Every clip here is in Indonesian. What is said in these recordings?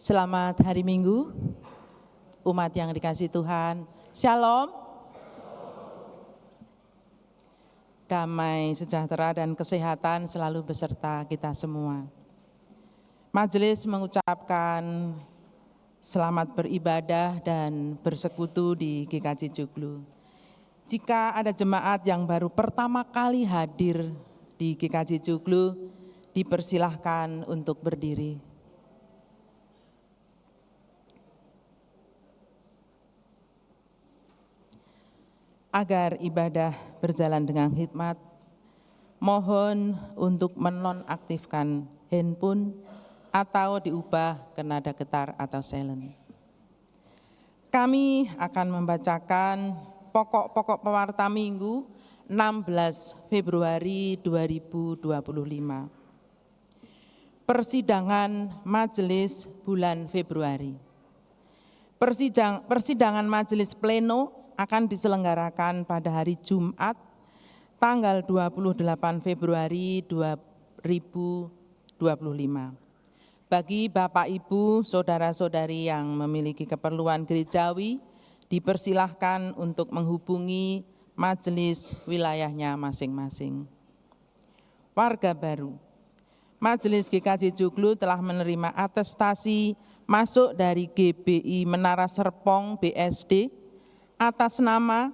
Selamat hari Minggu, umat yang dikasihi Tuhan. Shalom. Damai, sejahtera, dan kesehatan selalu beserta kita semua. Majelis mengucapkan selamat beribadah dan bersekutu di GKJ Joglo. Jika ada jemaat yang baru pertama kali hadir di GKJ Joglo, dipersilahkan untuk berdiri. Agar ibadah berjalan dengan hikmat, mohon untuk menonaktifkan handphone atau diubah ke nada getar atau silent. Kami akan membacakan pokok-pokok pewarta Minggu 16 Februari 2025. Persidangan Majelis bulan Februari. Persidangan Majelis Pleno akan diselenggarakan pada hari Jumat, tanggal 28 Februari 2025. Bagi Bapak, Ibu, Saudara-saudari yang memiliki keperluan gerejawi, dipersilahkan untuk menghubungi majelis wilayahnya masing-masing. Warga baru. Majelis GKJ Joglo telah menerima atestasi masuk dari GBI Menara Serpong BSD atas nama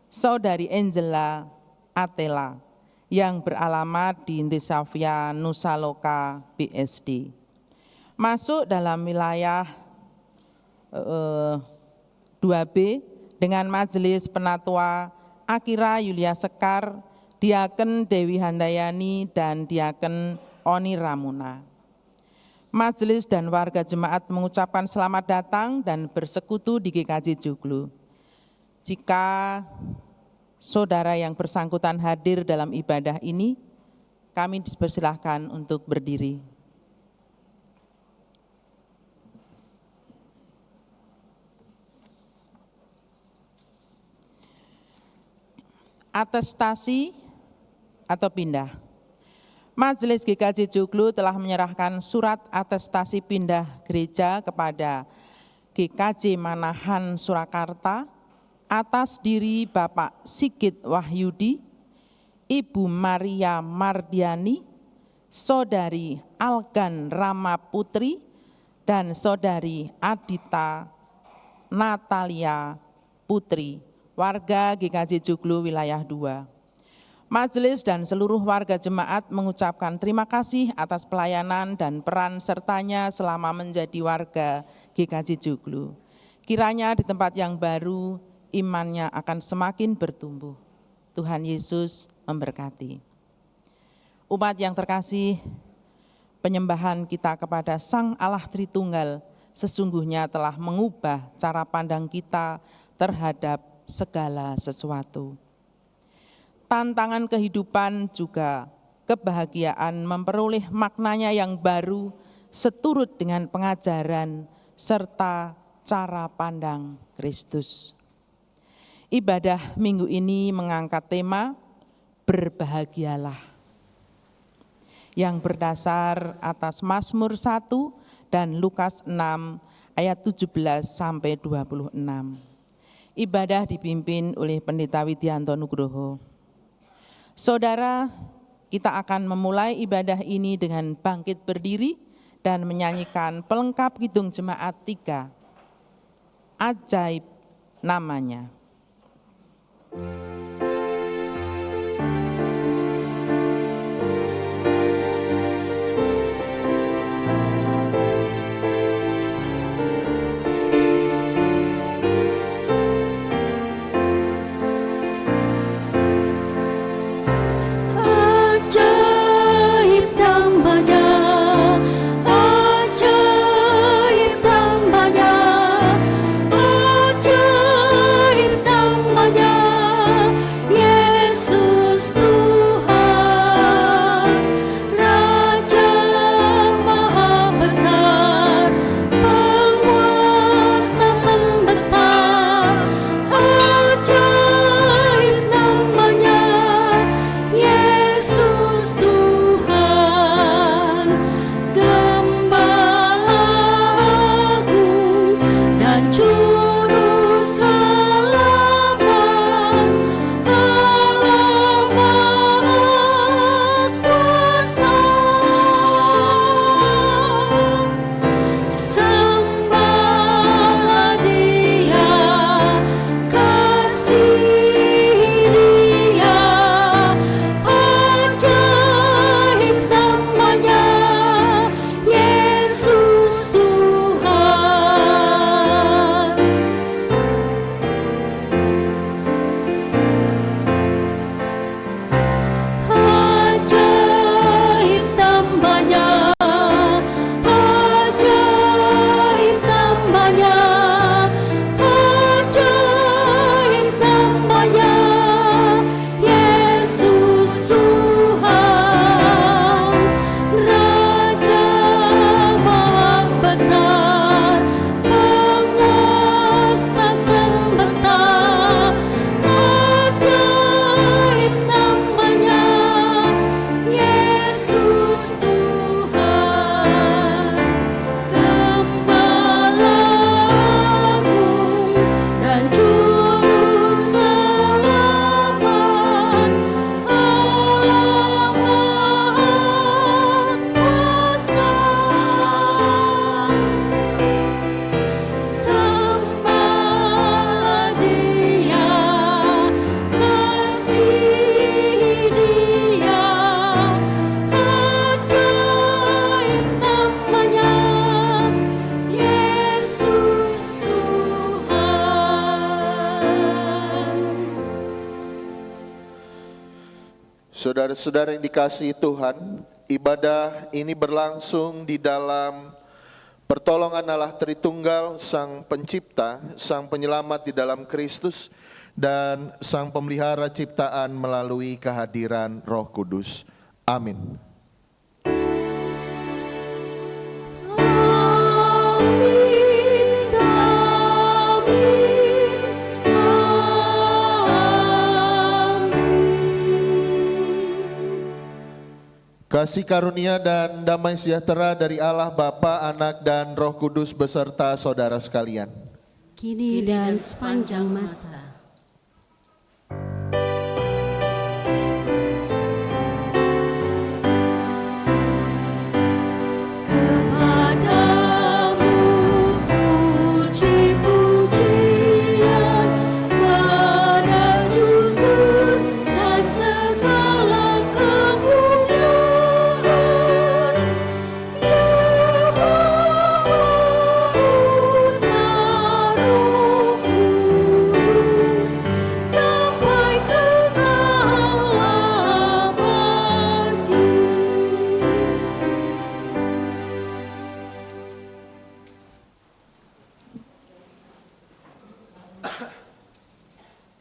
Saudari Angela Atela yang beralamat di Intisafia Nusa Loka BSD. Masuk dalam wilayah 2B dengan Majelis Penatua Akira Yulia Sekar, Diaken Dewi Handayani, dan Diaken Oni Ramuna. Majelis dan warga jemaat mengucapkan selamat datang dan bersekutu di GKJ Joglo. Jika saudara yang bersangkutan hadir dalam ibadah ini, kami dipersilahkan untuk berdiri. Atestasi atau pindah. Majelis GKJ Joglo telah menyerahkan surat atestasi pindah gereja kepada GKJ Manahan Surakarta atas diri Bapak Sigit Wahyudi, Ibu Maria Mardiani, Saudari Algan Rama Putri, dan Saudari Adita Natalia Putri, warga GKJ Joglo wilayah 2. Majelis dan seluruh warga jemaat mengucapkan terima kasih atas pelayanan dan peran sertanya selama menjadi warga GKJ Joglo. Kiranya di tempat yang baru, imannya akan semakin bertumbuh. Tuhan Yesus memberkati. Umat yang terkasih, penyembahan kita kepada Sang Allah Tritunggal sesungguhnya telah mengubah cara pandang kita terhadap segala sesuatu. Tantangan kehidupan juga kebahagiaan memperoleh maknanya yang baru seturut dengan pengajaran serta cara pandang Kristus. Ibadah minggu ini mengangkat tema berbahagialah yang berdasar atas Mazmur 1 dan Lukas 6 ayat 17 sampai 26. Ibadah dipimpin oleh Pendeta Widianto Nugroho. Saudara, kita akan memulai ibadah ini dengan bangkit berdiri dan menyanyikan pelengkap Kidung Jemaat 3. Ajaib namanya. Ajaib namanya. Saudara-saudara yang dikasihi Tuhan, ibadah ini berlangsung di dalam pertolongan Allah Tritunggal, Sang Pencipta, Sang Penyelamat di dalam Kristus, dan Sang Pemelihara ciptaan melalui kehadiran Roh Kudus. Amin. Kasih karunia dan damai sejahtera dari Allah Bapa, Anak, dan Roh Kudus beserta saudara sekalian, kini dan sepanjang masa.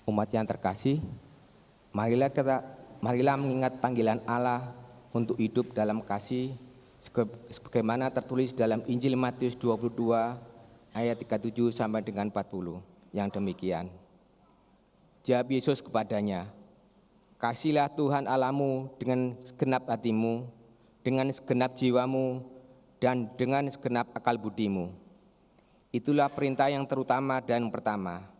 Umat yang terkasih, marilah mengingat panggilan Allah untuk hidup dalam kasih sebagaimana tertulis dalam Injil Matius 22 ayat 37 sampai dengan 40 yang demikian. Jawab Yesus kepadanya, "Kasihilah Tuhan Allahmu dengan segenap hatimu, dengan segenap jiwamu, dan dengan segenap akal budimu. Itulah perintah yang terutama dan pertama.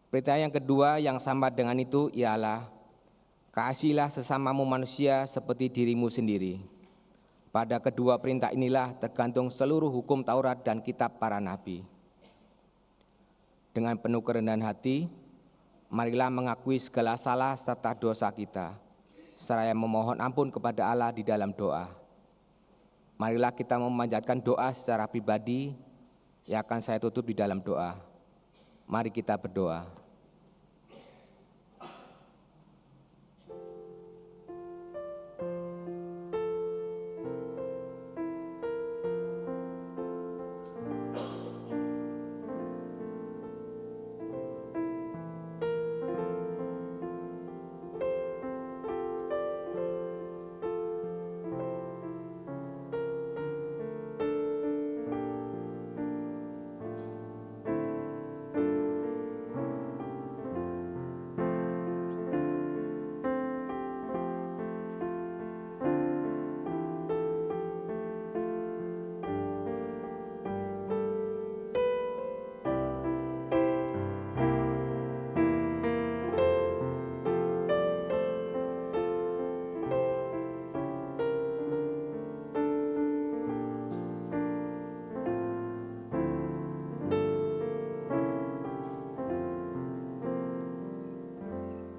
Perintah yang kedua yang sama dengan itu ialah, kasihilah sesamamu manusia seperti dirimu sendiri. Pada kedua perintah inilah tergantung seluruh hukum Taurat dan kitab para nabi." Dengan penuh kerendahan hati, marilah mengakui segala salah serta dosa kita, seraya memohon ampun kepada Allah di dalam doa. Marilah kita memanjatkan doa secara pribadi yang akan saya tutup di dalam doa. Mari kita berdoa.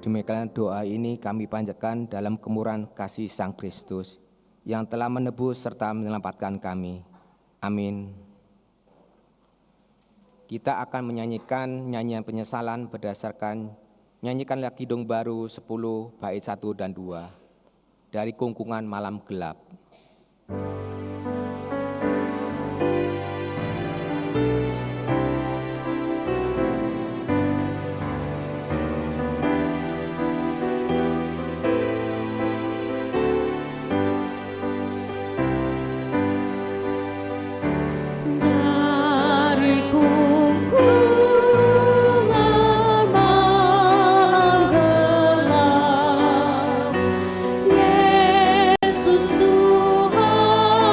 Demikian doa ini kami panjatkan dalam kemurahan kasih Sang Kristus yang telah menebus serta menyelamatkan kami. Amin. Kita akan menyanyikan nyanyian penyesalan berdasarkan nyanyikanlah Kidung Baru 10 bait 1 dan 2 dari Kungkungan Malam Gelap. Yesus Tuhan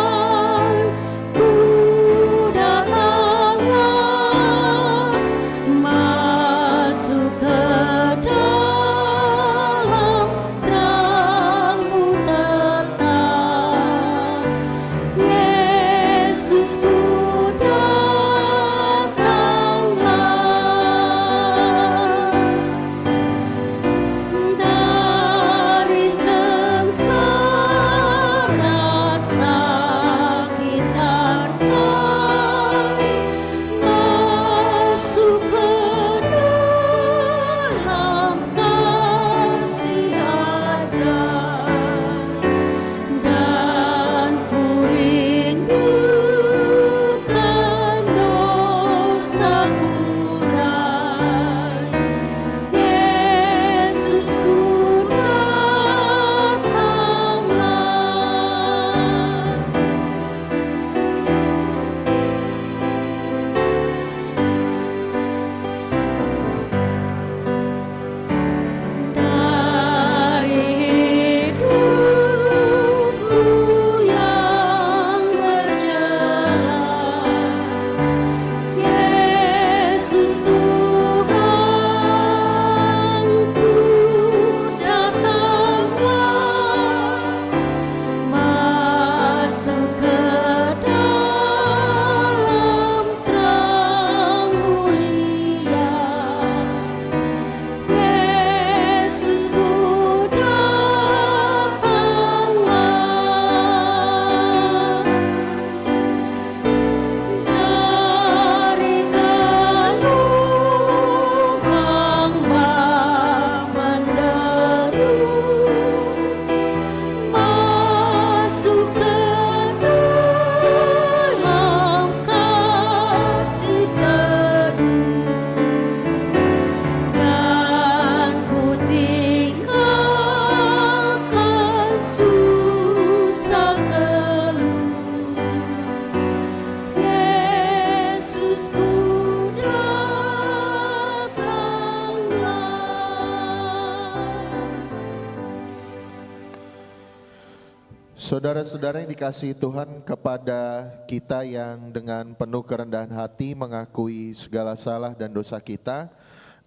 Saudara-saudara yang dikasihi Tuhan, kepada kita yang dengan penuh kerendahan hati mengakui segala salah dan dosa kita,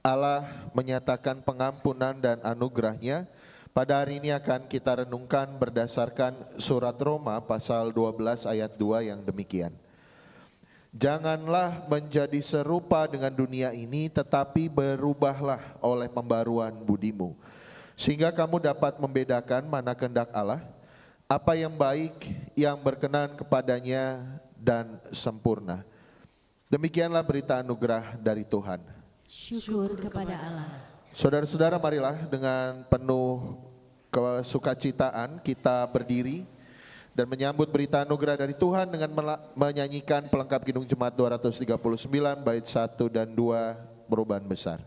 Allah menyatakan pengampunan dan anugerah-Nya. Pada hari ini akan kita renungkan berdasarkan surat Roma pasal 12 ayat 2 yang demikian. Janganlah menjadi serupa dengan dunia ini, tetapi berubahlah oleh pembaruan budimu, sehingga kamu dapat membedakan mana kehendak Allah, apa yang baik, yang berkenan kepadanya dan sempurna. Demikianlah berita anugerah dari Tuhan. Syukur kepada Allah. Saudara-saudara, marilah dengan penuh kesukacitaan kita berdiri dan menyambut berita anugerah dari Tuhan dengan menyanyikan pelengkap Kidung Jemaat 239 bait 1 dan 2 perubahan besar.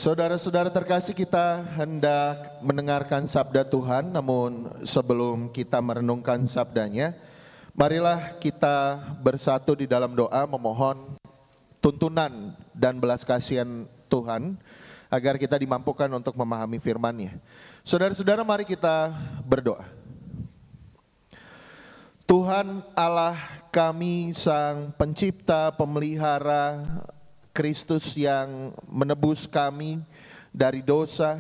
Saudara-saudara terkasih, kita hendak mendengarkan sabda Tuhan, namun sebelum kita merenungkan sabdanya, marilah kita bersatu di dalam doa memohon tuntunan dan belas kasihan Tuhan, agar kita dimampukan untuk memahami firman-Nya. Saudara-saudara, mari kita berdoa. Tuhan Allah kami, Sang Pencipta, Pemelihara, Kristus yang menebus kami dari dosa,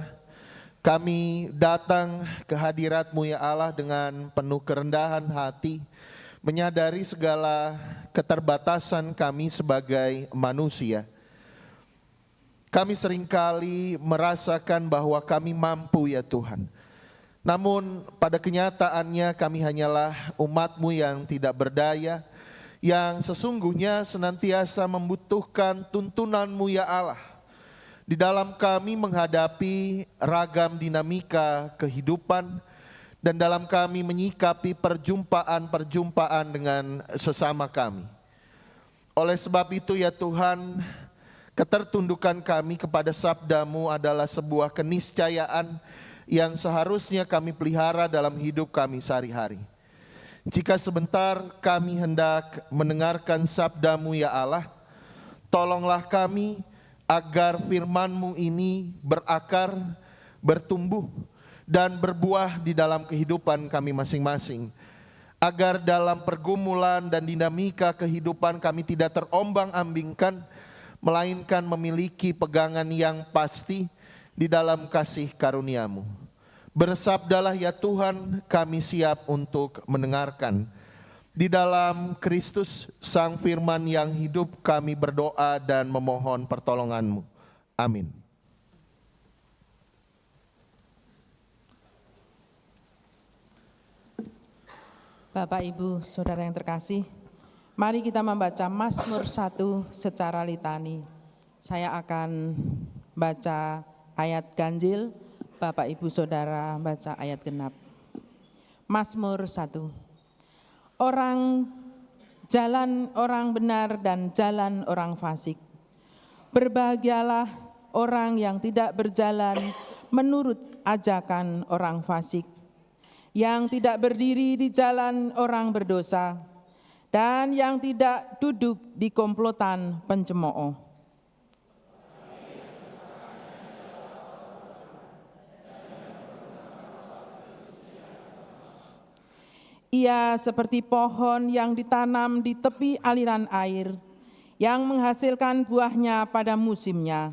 kami datang ke hadirat-Mu ya Allah dengan penuh kerendahan hati, menyadari segala keterbatasan kami sebagai manusia. Kami seringkali merasakan bahwa kami mampu ya Tuhan, namun pada kenyataannya kami hanyalah umat-Mu yang tidak berdaya, yang sesungguhnya senantiasa membutuhkan tuntunan-Mu ya Allah, di dalam kami menghadapi ragam dinamika kehidupan, dan dalam kami menyikapi perjumpaan-perjumpaan dengan sesama kami. Oleh sebab itu ya Tuhan, ketertundukan kami kepada sabda-Mu adalah sebuah keniscayaan yang seharusnya kami pelihara dalam hidup kami sehari-hari. Jika sebentar kami hendak mendengarkan sabda-Mu ya Allah, tolonglah kami agar firman-Mu ini berakar, bertumbuh, dan berbuah di dalam kehidupan kami masing-masing. Agar dalam pergumulan dan dinamika kehidupan kami tidak terombang-ambingkan, melainkan memiliki pegangan yang pasti di dalam kasih karunia-Mu. Bersabdalah ya Tuhan, kami siap untuk mendengarkan. Di dalam Kristus Sang Firman yang hidup kami berdoa dan memohon pertolongan-Mu. Amin. Bapak, Ibu, Saudara yang terkasih, mari kita membaca Mazmur 1 secara litani. Saya akan baca ayat ganjil, Bapak Ibu Saudara baca ayat genap. Mazmur 1. Jalan orang benar dan jalan orang fasik. Berbahagialah orang yang tidak berjalan menurut ajakan orang fasik, yang tidak berdiri di jalan orang berdosa, dan yang tidak duduk di komplotan pencemooh. Ia seperti pohon yang ditanam di tepi aliran air, yang menghasilkan buahnya pada musimnya.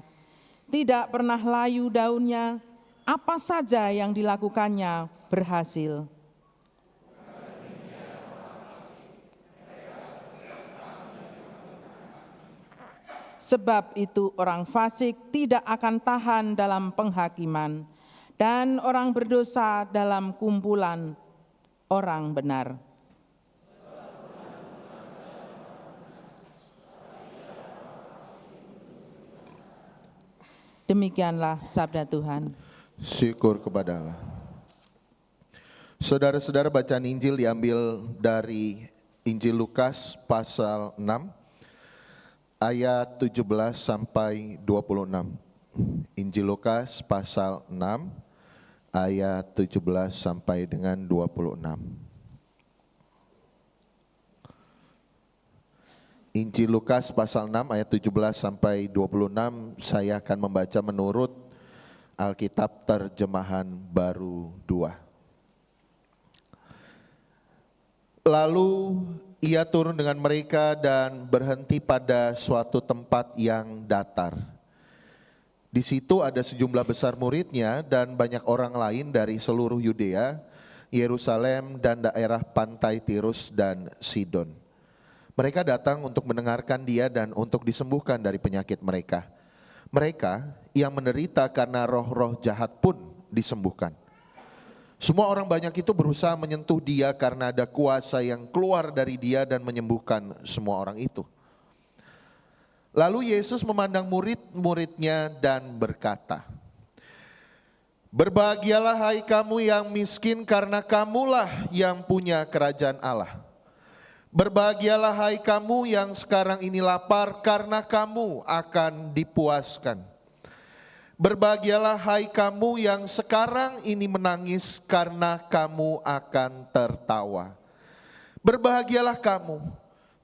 Tidak pernah layu daunnya, apa saja yang dilakukannya berhasil. Sebab itu orang fasik tidak akan tahan dalam penghakiman, dan orang berdosa dalam kumpulan orang benar. Demikianlah sabda Tuhan. Syukur kepada Allah. Saudara-saudara, bacaan Injil diambil dari Injil Lukas pasal 6 ayat 17 sampai 26. Injil Lukas pasal 6 ayat 17 sampai dengan 26. Injil Lukas pasal 6 ayat 17 sampai 26 saya akan membaca menurut Alkitab Terjemahan Baru 2. Lalu ia turun dengan mereka dan berhenti pada suatu tempat yang datar. Di situ ada sejumlah besar muridnya dan banyak orang lain dari seluruh Yudea, Yerusalem dan daerah pantai Tirus dan Sidon. Mereka datang untuk mendengarkan dia dan untuk disembuhkan dari penyakit mereka. Mereka yang menderita karena roh-roh jahat pun disembuhkan. Semua orang banyak itu berusaha menyentuh dia karena ada kuasa yang keluar dari dia dan menyembuhkan semua orang itu. Lalu Yesus memandang murid-muridnya dan berkata, "Berbahagialah hai kamu yang miskin, karena kamulah yang punya kerajaan Allah. Berbahagialah hai kamu yang sekarang ini lapar, karena kamu akan dipuaskan. Berbahagialah hai kamu yang sekarang ini menangis, karena kamu akan tertawa. Berbahagialah kamu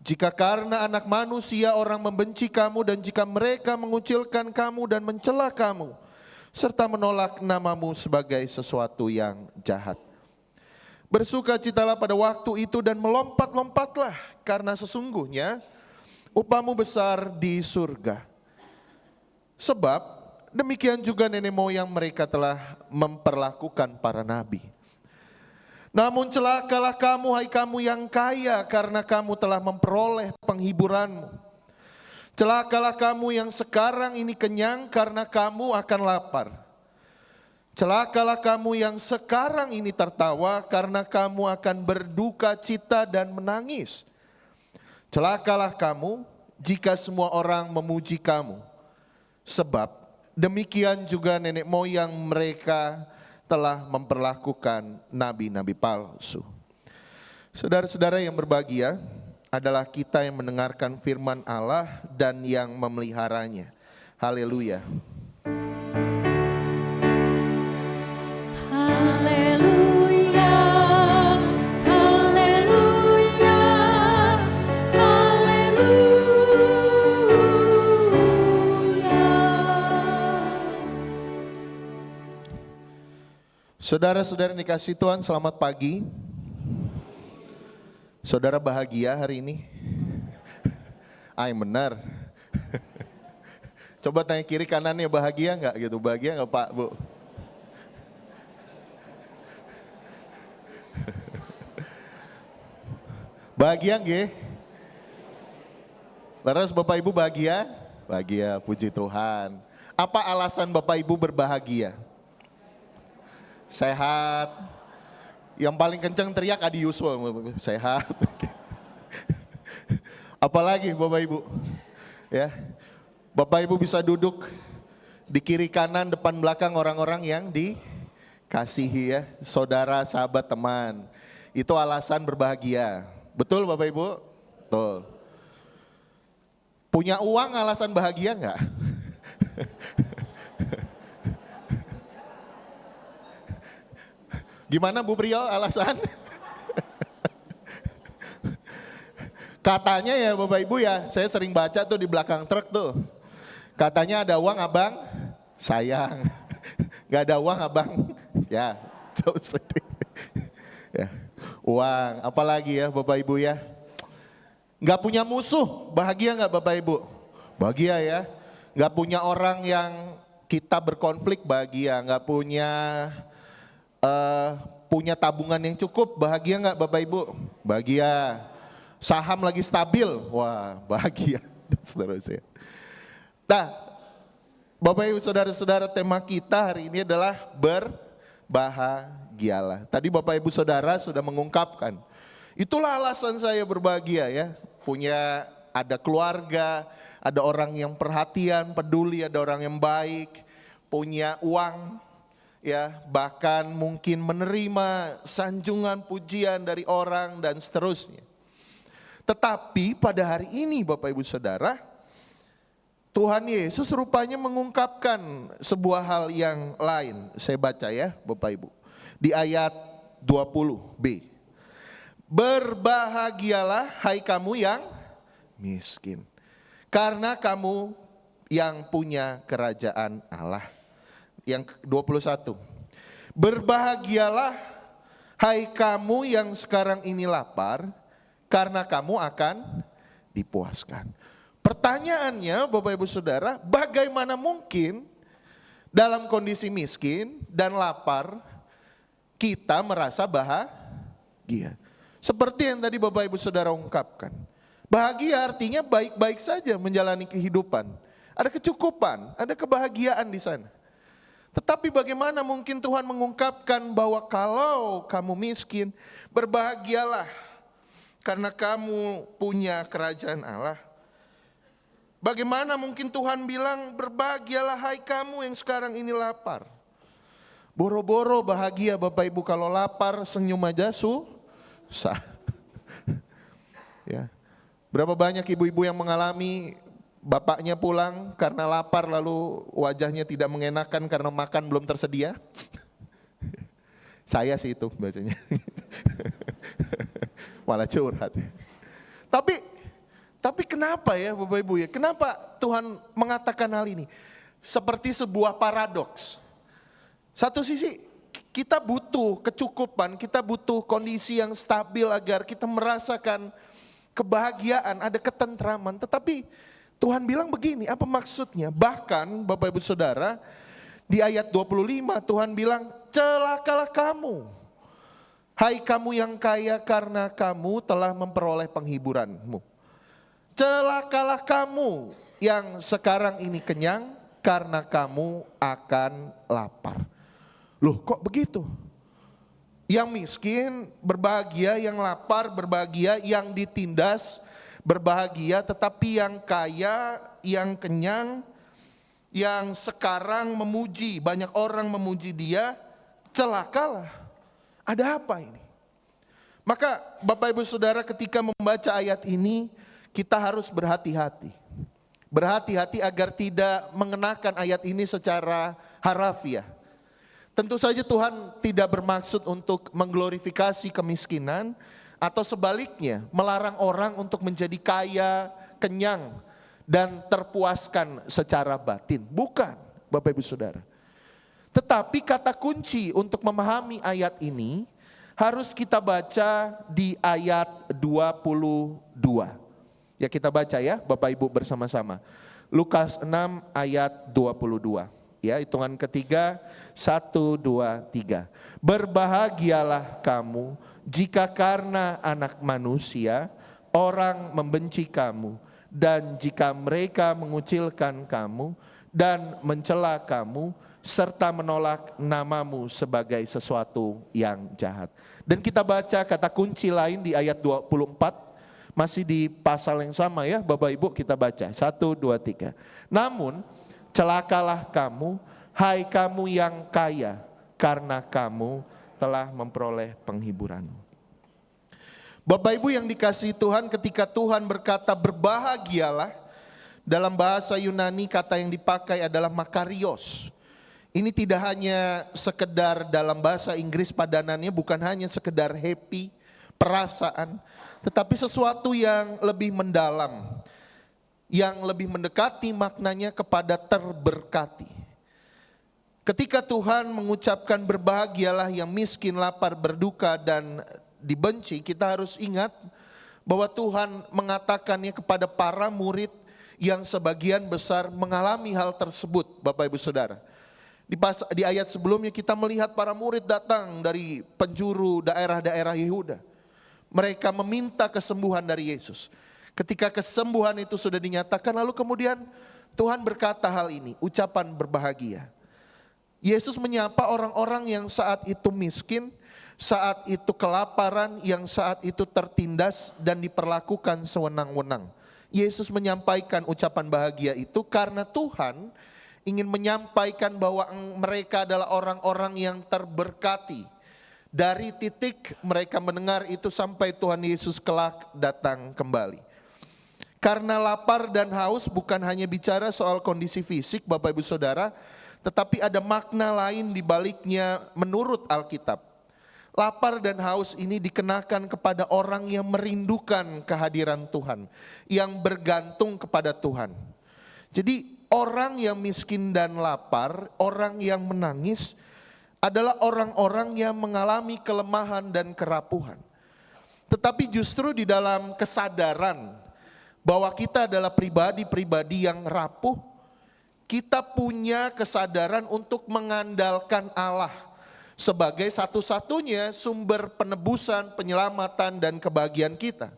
jika karena Anak Manusia orang membenci kamu, dan jika mereka mengucilkan kamu dan mencela kamu, serta menolak namamu sebagai sesuatu yang jahat. Bersukacitalah pada waktu itu dan melompat-lompatlah, karena sesungguhnya upahmu besar di surga. Sebab demikian juga nenek moyang mereka telah memperlakukan para nabi. Namun celakalah kamu, hai kamu yang kaya, karena kamu telah memperoleh penghiburanmu. Celakalah kamu yang sekarang ini kenyang, karena kamu akan lapar. Celakalah kamu yang sekarang ini tertawa, karena kamu akan berduka cita dan menangis. Celakalah kamu jika semua orang memuji kamu, sebab demikian juga nenek moyang mereka telah memperlakukan nabi-nabi palsu. Saudara-saudara yang berbahagia, adalah kita yang mendengarkan firman Allah dan yang memeliharanya. Haleluya. Haleluya, haleluya, haleluya. Saudara-saudara yang dikasihi Tuhan, selamat pagi. Saudara bahagia hari ini? Yang benar. Coba tanya kiri kanannya, bahagia enggak gitu? Bahagia enggak Pak, Bu? Bahagia nggih? Laras Bapak Ibu bahagia? Bahagia, puji Tuhan. Apa alasan Bapak Ibu berbahagia? Sehat. Yang paling kencang teriak Adi Yuswa, sehat. Apalagi Bapak Ibu? Ya. Bapak Ibu bisa duduk di kiri kanan depan belakang orang-orang yang dikasihi ya. Saudara, sahabat, teman. Itu alasan berbahagia. Betul Bapak Ibu? Betul. Punya uang alasan bahagia enggak? Gimana Bu Priol alasan? Katanya ya Bapak Ibu ya, saya sering baca tuh di belakang truk tuh. Katanya ada uang abang, sayang. Gak ada uang abang, ya jauh sedih. Ya, uang, apalagi ya Bapak Ibu ya. Gak punya musuh, bahagia gak Bapak Ibu? Bahagia ya. Gak punya orang yang kita berkonflik, bahagia. Gak punya tabungan yang cukup, bahagia gak Bapak Ibu? Bahagia. Saham lagi stabil, wah bahagia. Dan seterusnya. Nah, Bapak Ibu Saudara-saudara, tema kita hari ini adalah berbahagialah. Tadi Bapak Ibu Saudara sudah mengungkapkan, itulah alasan saya berbahagia ya. Ada keluarga, ada orang yang perhatian, peduli, ada orang yang baik, punya uang, ya bahkan mungkin menerima sanjungan pujian dari orang dan seterusnya. Tetapi pada hari ini Bapak Ibu Saudara, Tuhan Yesus rupanya mengungkapkan sebuah hal yang lain. Saya baca ya Bapak Ibu. Di ayat 20b. Berbahagialah hai kamu yang miskin, karena kamu yang punya kerajaan Allah. Yang 21. Berbahagialah hai kamu yang sekarang ini lapar, karena kamu akan dipuaskan. Pertanyaannya Bapak Ibu Saudara, bagaimana mungkin dalam kondisi miskin dan lapar kita merasa bahagia? Seperti yang tadi Bapak Ibu Saudara ungkapkan. Bahagia artinya baik-baik saja menjalani kehidupan. Ada kecukupan, ada kebahagiaan di sana. Tetapi bagaimana mungkin Tuhan mengungkapkan bahwa kalau kamu miskin, berbahagialah karena kamu punya kerajaan Allah. Bagaimana mungkin Tuhan bilang berbahagialah hai kamu yang sekarang ini lapar. Boro-boro bahagia Bapak Ibu kalau lapar, senyum aja susah. Ya. Berapa banyak ibu-ibu yang mengalami bapaknya pulang karena lapar lalu wajahnya tidak mengenakan karena makan belum tersedia. Saya sih itu bacanya. Malah curhat. Tapi kenapa ya Bapak Ibu ya? Kenapa Tuhan mengatakan hal ini? Seperti sebuah paradoks. Satu sisi kita butuh kecukupan, kita butuh kondisi yang stabil agar kita merasakan kebahagiaan, ada ketentraman. Tetapi Tuhan bilang begini, apa maksudnya? Bahkan Bapak Ibu Saudara, di ayat 25 Tuhan bilang, celakalah kamu. Hai kamu yang kaya karena kamu telah memperoleh penghiburanmu. Celakalah kamu yang sekarang ini kenyang karena kamu akan lapar. Loh kok begitu? Yang miskin berbahagia, yang lapar berbahagia, yang ditindas berbahagia, tetapi yang kaya, yang kenyang, yang sekarang memuji, banyak orang memuji dia, celakalah. Ada apa ini? Maka Bapak Ibu Saudara ketika membaca ayat ini kita harus berhati-hati. Berhati-hati agar tidak mengenakan ayat ini secara harafiah. Tentu saja Tuhan tidak bermaksud untuk mengglorifikasi kemiskinan atau sebaliknya melarang orang untuk menjadi kaya, kenyang dan terpuaskan secara batin. Bukan Bapak Ibu Saudara. Tetapi kata kunci untuk memahami ayat ini harus kita baca di ayat 22. Ya kita baca ya Bapak Ibu bersama-sama. Lukas 6 ayat 22. Ya hitungan ketiga 1, 2, 3. Berbahagialah kamu jika karena anak manusia orang membenci kamu. Dan jika mereka mengucilkan kamu dan mencela kamu serta menolak namamu sebagai sesuatu yang jahat. Dan kita baca kata kunci lain di ayat 24. Masih di pasal yang sama ya Bapak Ibu, kita baca 1, 2, 3. Namun celakalah kamu, hai kamu yang kaya, karena kamu telah memperoleh penghiburanmu. Bapak Ibu yang dikasihi Tuhan, ketika Tuhan berkata berbahagialah, dalam bahasa Yunani kata yang dipakai adalah makarios. Ini tidak hanya sekedar dalam bahasa Inggris padanannya, bukan hanya sekedar happy, perasaan, tetapi sesuatu yang lebih mendalam, yang lebih mendekati maknanya kepada terberkati. Ketika Tuhan mengucapkan berbahagialah yang miskin, lapar, berduka dan dibenci, kita harus ingat bahwa Tuhan mengatakannya kepada para murid yang sebagian besar mengalami hal tersebut, Bapak Ibu Saudara. Di ayat sebelumnya kita melihat para murid datang dari penjuru daerah-daerah Yehuda. Mereka meminta kesembuhan dari Yesus. Ketika kesembuhan itu sudah dinyatakan, lalu kemudian Tuhan berkata hal ini, ucapan berbahagia. Yesus menyapa orang-orang yang saat itu miskin, saat itu kelaparan, yang saat itu tertindas dan diperlakukan sewenang-wenang. Yesus menyampaikan ucapan bahagia itu karena Tuhan ingin menyampaikan bahwa mereka adalah orang-orang yang terberkati. Dari titik mereka mendengar itu sampai Tuhan Yesus kelak datang kembali. Karena lapar dan haus bukan hanya bicara soal kondisi fisik Bapak Ibu Saudara, tetapi ada makna lain di baliknya menurut Alkitab. Lapar dan haus ini dikenakan kepada orang yang merindukan kehadiran Tuhan, yang bergantung kepada Tuhan. Jadi orang yang miskin dan lapar, orang yang menangis adalah orang-orang yang mengalami kelemahan dan kerapuhan. Tetapi justru di dalam kesadaran bahwa kita adalah pribadi-pribadi yang rapuh, kita punya kesadaran untuk mengandalkan Allah sebagai satu-satunya sumber penebusan, penyelamatan, dan kebahagiaan kita.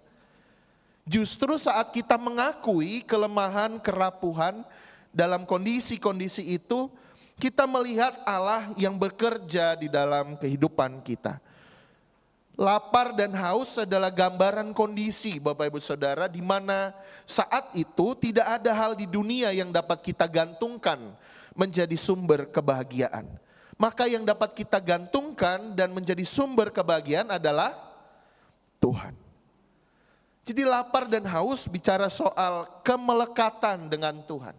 Justru saat kita mengakui kelemahan, kerapuhan dalam kondisi-kondisi itu, kita melihat Allah yang bekerja di dalam kehidupan kita. Lapar dan haus adalah gambaran kondisi Bapak Ibu Saudara, di mana saat itu tidak ada hal di dunia yang dapat kita gantungkan menjadi sumber kebahagiaan. Maka yang dapat kita gantungkan dan menjadi sumber kebahagiaan adalah Tuhan. Jadi lapar dan haus bicara soal kemelekatan dengan Tuhan.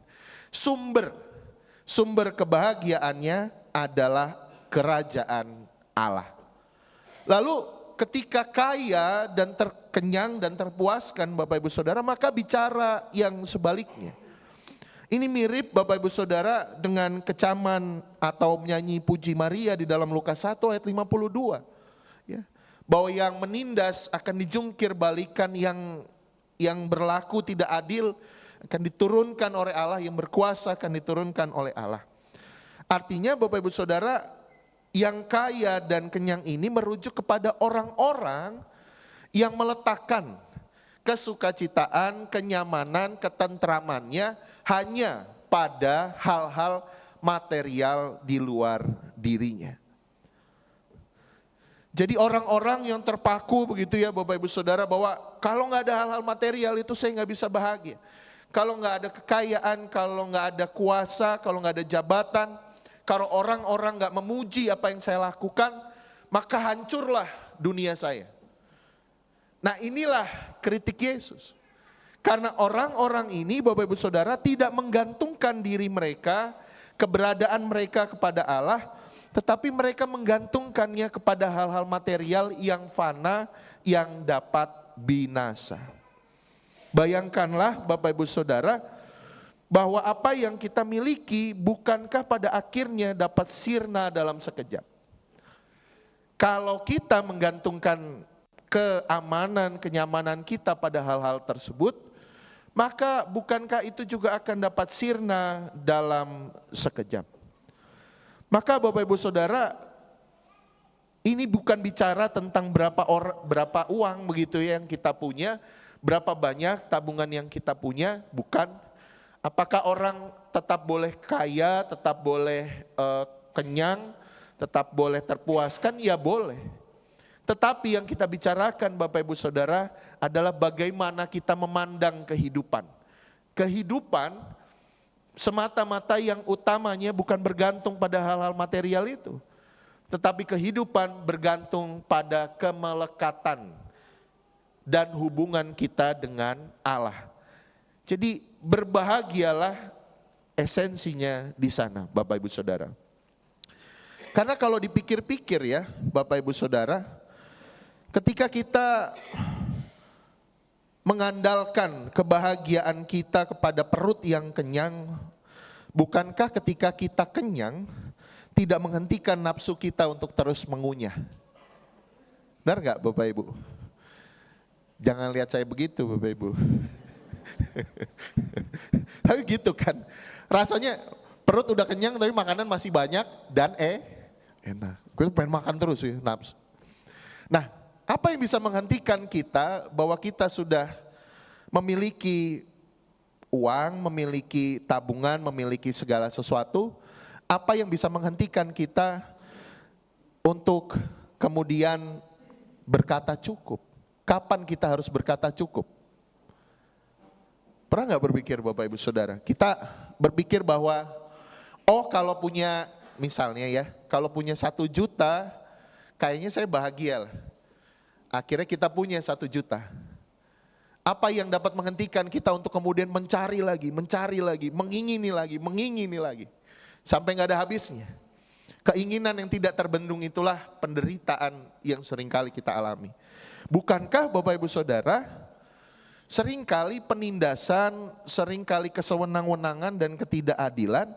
Sumber kebahagiaannya adalah kerajaan Allah. Lalu ketika kaya dan terkenyang dan terpuaskan Bapak Ibu Saudara, maka bicara yang sebaliknya. Ini mirip Bapak Ibu Saudara dengan kecaman atau menyanyi puji Maria di dalam Lukas 1 ayat 52. Ya, bahwa yang menindas akan dijungkir balikan, yang berlaku tidak adil akan diturunkan oleh Allah, yang berkuasa akan diturunkan oleh Allah. Artinya Bapak Ibu Saudara, yang kaya dan kenyang ini merujuk kepada orang-orang yang meletakkan kesukacitaan, kenyamanan, ketentramannya hanya pada hal-hal material di luar dirinya. Jadi orang-orang yang terpaku begitu ya Bapak Ibu Saudara, bahwa kalau nggak ada hal-hal material itu saya nggak bisa bahagia. Kalau nggak ada kekayaan, kalau nggak ada kuasa, kalau nggak ada jabatan, kalau orang-orang nggak memuji apa yang saya lakukan, maka hancurlah dunia saya. Nah inilah kritik Yesus. Karena orang-orang ini Bapak Ibu Saudara tidak menggantungkan diri mereka, keberadaan mereka kepada Allah, tetapi mereka menggantungkannya kepada hal-hal material yang fana, yang dapat binasa. Bayangkanlah Bapak Ibu Saudara, bahwa apa yang kita miliki bukankah pada akhirnya dapat sirna dalam sekejap. Kalau kita menggantungkan keamanan, kenyamanan kita pada hal-hal tersebut, maka bukankah itu juga akan dapat sirna dalam sekejap. Maka Bapak Ibu Saudara, ini bukan bicara tentang berapa uang begitu ya yang kita punya, berapa banyak tabungan yang kita punya, bukan. Apakah orang tetap boleh kaya, tetap boleh kenyang, tetap boleh terpuaskan? Ya boleh. Tetapi yang kita bicarakan Bapak Ibu Saudara adalah bagaimana kita memandang kehidupan. Kehidupan semata-mata yang utamanya bukan bergantung pada hal-hal material itu, tetapi kehidupan bergantung pada kemelekatan dan hubungan kita dengan Allah. Jadi berbahagialah esensinya di sana, Bapak Ibu Saudara. Karena kalau dipikir-pikir ya, Bapak Ibu Saudara, ketika kita mengandalkan kebahagiaan kita kepada perut yang kenyang, bukankah ketika kita kenyang tidak menghentikan nafsu kita untuk terus mengunyah? Benar gak Bapak Ibu? Jangan lihat saya begitu Bapak Ibu. Tapi gitu kan, rasanya perut udah kenyang tapi makanan masih banyak dan enak. Gue pengen makan terus ya, nafsu. Nah, apa yang bisa menghentikan kita bahwa kita sudah memiliki uang, memiliki tabungan, memiliki segala sesuatu? Apa yang bisa menghentikan kita untuk kemudian berkata cukup? Kapan kita harus berkata cukup? Pernah gak berpikir Bapak Ibu Saudara? Kita berpikir bahwa, kalau punya misalnya ya, kalau punya 1 juta, kayaknya saya bahagia lah. Akhirnya kita punya 1 juta. Apa yang dapat menghentikan kita untuk kemudian mencari lagi, mengingini lagi. Sampai gak ada habisnya. Keinginan yang tidak terbendung itulah penderitaan yang seringkali kita alami. Bukankah Bapak Ibu Saudara, seringkali penindasan, seringkali kesewenang-wenangan dan ketidakadilan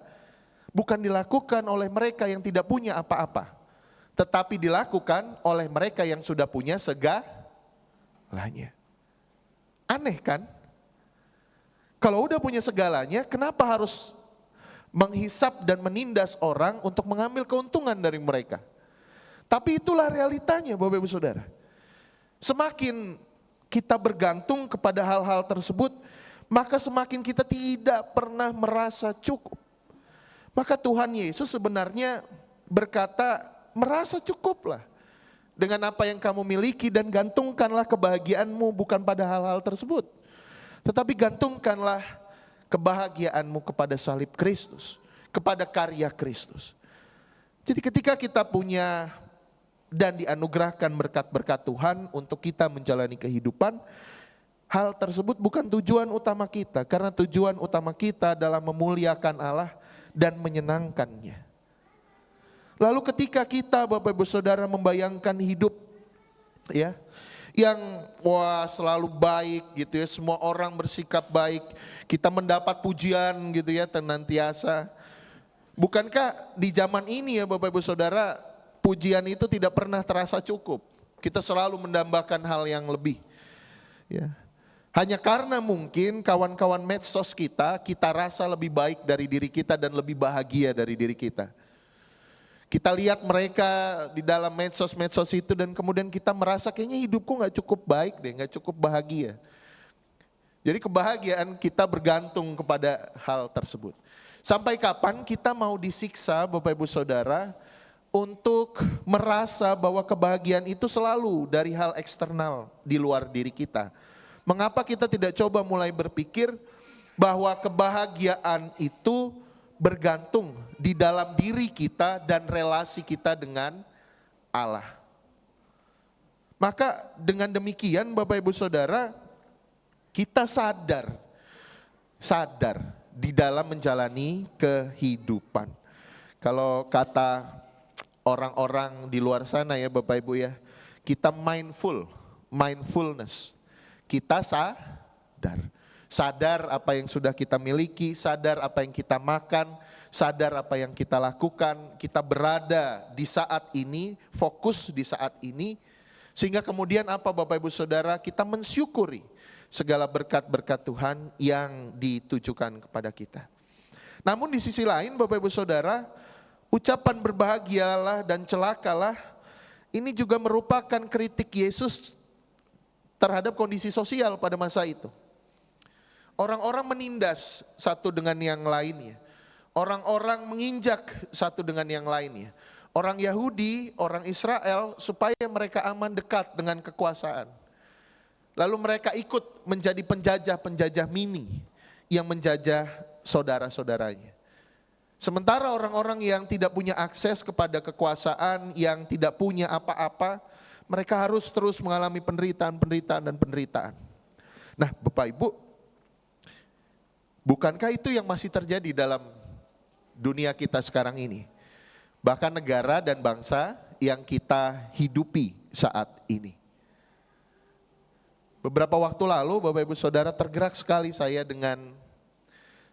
bukan dilakukan oleh mereka yang tidak punya apa-apa, tetapi dilakukan oleh mereka yang sudah punya segalanya. Aneh kan? Kalau udah punya segalanya, kenapa harus menghisap dan menindas orang untuk mengambil keuntungan dari mereka? Tapi itulah realitanya Bapak Ibu Saudara. Semakin kita bergantung kepada hal-hal tersebut, maka semakin kita tidak pernah merasa cukup. Maka Tuhan Yesus sebenarnya berkata, merasa cukuplah dengan apa yang kamu miliki dan gantungkanlah kebahagiaanmu bukan pada hal-hal tersebut. Tetapi gantungkanlah kebahagiaanmu kepada salib Kristus, kepada karya Kristus. Jadi ketika kita punya dan dianugerahkan berkat-berkat Tuhan untuk kita menjalani kehidupan, hal tersebut bukan tujuan utama kita, karena tujuan utama kita adalah memuliakan Allah dan menyenangkannya. Lalu ketika kita Bapak Ibu Saudara membayangkan hidup ya, yang selalu baik gitu ya, semua orang bersikap baik, kita mendapat pujian gitu ya senantiasa. Bukankah di zaman ini ya Bapak Ibu Saudara, pujian itu tidak pernah terasa cukup. Kita selalu mendambakan hal yang lebih. Ya. Hanya karena mungkin kawan-kawan medsos kita rasa lebih baik dari diri kita dan lebih bahagia dari diri kita. Kita lihat mereka di dalam medsos-medsos itu dan kemudian kita merasa kayaknya hidupku gak cukup baik deh, gak cukup bahagia. Jadi kebahagiaan kita bergantung kepada hal tersebut. Sampai kapan kita mau disiksa Bapak Ibu Saudara untuk merasa bahwa kebahagiaan itu selalu dari hal eksternal di luar diri kita? Mengapa kita tidak coba mulai berpikir bahwa kebahagiaan itu bergantung di dalam diri kita dan relasi kita dengan Allah? Maka dengan demikian Bapak Ibu Saudara, kita sadar di dalam menjalani kehidupan. Kalau kata orang-orang di luar sana ya Bapak Ibu ya, kita mindfulness. Kita sadar apa yang sudah kita miliki, sadar apa yang kita makan, sadar apa yang kita lakukan, kita berada di saat ini, fokus di saat ini, sehingga kemudian apa Bapak Ibu Saudara, kita mensyukuri segala berkat-berkat Tuhan yang ditujukan kepada kita. Namun di sisi lain Bapak Ibu Saudara, ucapan berbahagialah dan celakalah ini juga merupakan kritik Yesus terhadap kondisi sosial pada masa itu. Orang-orang menindas satu dengan yang lainnya. Orang-orang menginjak satu dengan yang lainnya. Orang Yahudi, orang Israel supaya mereka aman dekat dengan kekuasaan. Lalu mereka ikut menjadi penjajah-penjajah mini yang menjajah saudara-saudaranya. Sementara orang-orang yang tidak punya akses kepada kekuasaan, yang tidak punya apa-apa, mereka harus terus mengalami penderitaan dan penderitaan. Nah, Bapak Ibu, bukankah itu yang masih terjadi dalam dunia kita sekarang ini? Bahkan negara dan bangsa yang kita hidupi saat ini. Beberapa waktu lalu Bapak Ibu Saudara, tergerak sekali saya dengan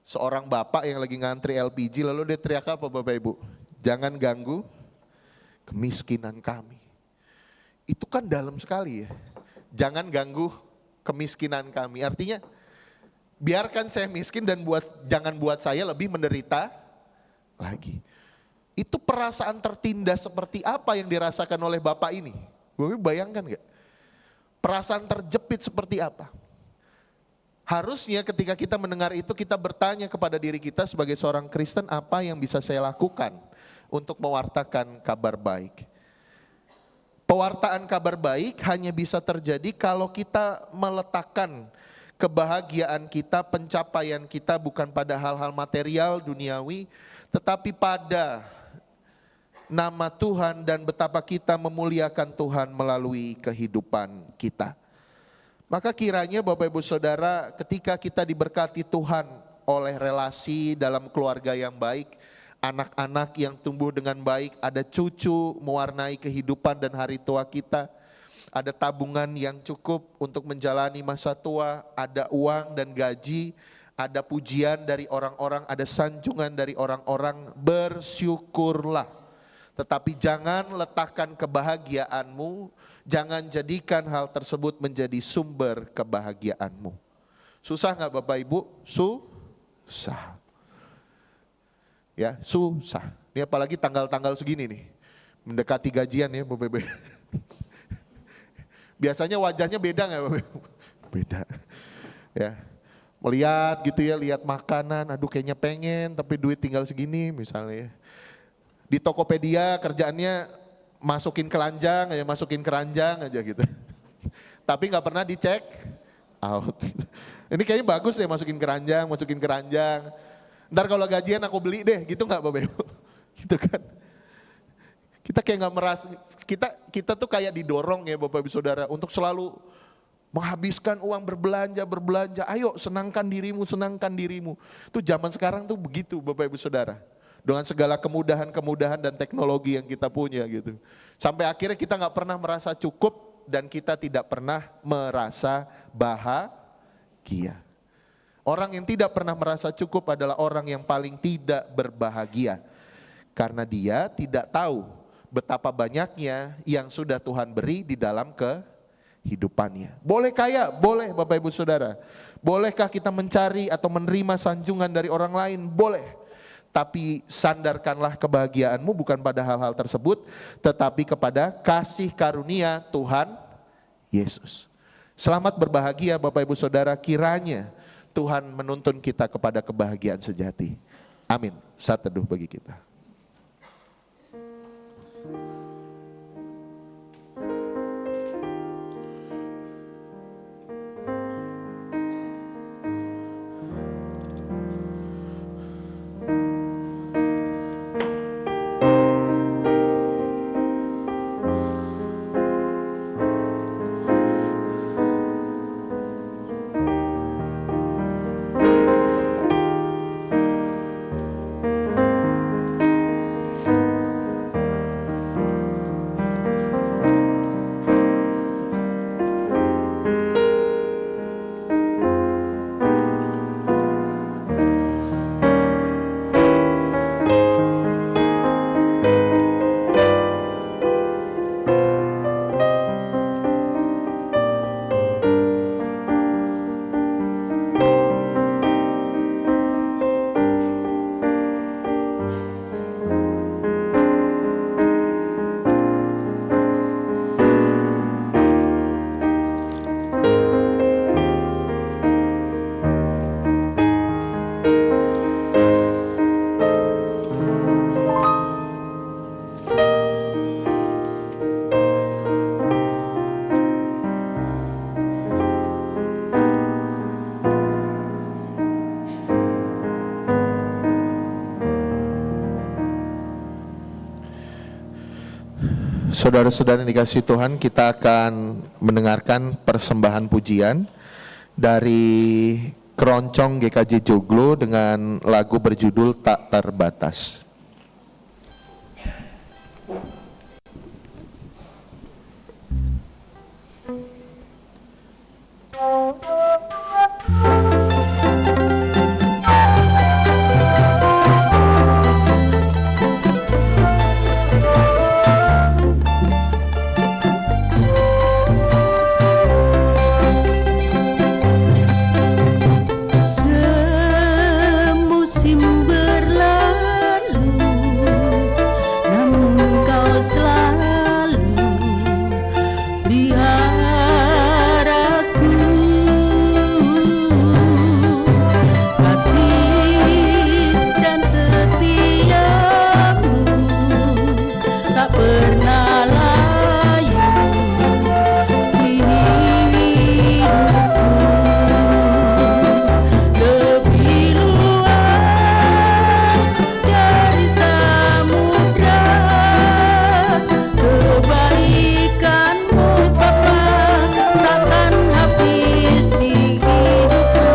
seorang bapak yang lagi ngantri LPG, lalu dia teriak apa Bapak Ibu? Jangan ganggu kemiskinan kami. Itu kan dalam sekali ya. Jangan ganggu kemiskinan kami. Artinya biarkan saya miskin dan jangan buat saya lebih menderita lagi. Itu perasaan tertindas seperti apa yang dirasakan oleh bapak ini? Bapak Ibu bayangkan gak? Perasaan terjepit seperti apa? Harusnya ketika kita mendengar itu kita bertanya kepada diri kita sebagai seorang Kristen, apa yang bisa saya lakukan untuk mewartakan kabar baik? Pewartaan kabar baik hanya bisa terjadi kalau kita meletakkan kebahagiaan kita, pencapaian kita bukan pada hal-hal material, duniawi, tetapi pada nama Tuhan dan betapa kita memuliakan Tuhan melalui kehidupan kita. Maka kiranya Bapak Ibu Saudara, ketika kita diberkati Tuhan oleh relasi dalam keluarga yang baik, anak-anak yang tumbuh dengan baik, ada cucu mewarnai kehidupan dan hari tua kita, ada tabungan yang cukup untuk menjalani masa tua, ada uang dan gaji, ada pujian dari orang-orang, ada sanjungan dari orang-orang, bersyukurlah. Tetapi jangan letakkan kebahagiaanmu, jangan jadikan hal tersebut menjadi sumber kebahagiaanmu. Susah gak Bapak Ibu? Susah. Ya, susah. Ini apalagi tanggal-tanggal segini nih, mendekati gajian ya Bapak Ibu. Biasanya wajahnya beda gak Bapak Ibu? Beda. Ya, melihat gitu ya, lihat makanan, aduh kayaknya pengen tapi duit tinggal segini misalnya ya. Di Tokopedia kerjaannya masukin keranjang aja gitu. Tapi gak pernah dicek out. Ini kayaknya bagus deh masukin keranjang. Ntar kalau gajian aku beli deh, gitu gak Bapak Ibu? Gitu kan. Kita kayak gak merasa, kita tuh kayak didorong ya Bapak Ibu Saudara untuk selalu menghabiskan uang berbelanja. Ayo senangkan dirimu. Tuh zaman sekarang tuh begitu Bapak Ibu Saudara. Dengan segala kemudahan dan teknologi yang kita punya gitu. Sampai akhirnya kita gak pernah merasa cukup dan kita tidak pernah merasa bahagia. Orang yang tidak pernah merasa cukup adalah orang yang paling tidak berbahagia. Karena dia tidak tahu betapa banyaknya yang sudah Tuhan beri di dalam kehidupannya. Boleh kaya? Boleh Bapak Ibu Saudara. Bolehkah kita mencari atau menerima sanjungan dari orang lain? Boleh. Tapi sandarkanlah kebahagiaanmu bukan pada hal-hal tersebut, tetapi kepada kasih karunia Tuhan Yesus. Selamat berbahagia Bapak Ibu Saudara, kiranya Tuhan menuntun kita kepada kebahagiaan sejati. Amin. Saat teduh bagi kita. Saudara-saudara yang dikasihi Tuhan, kita akan mendengarkan persembahan pujian dari Keroncong GKJ Joglo dengan lagu berjudul Tak Terbatas. Semusim berlalu, namun kau selalu pelihara aku. Kasih dan setiamu tak pernah layu di hidupku. Lebih luas dari samudra kebaikanmu Bapa, takkan habis di hidupku.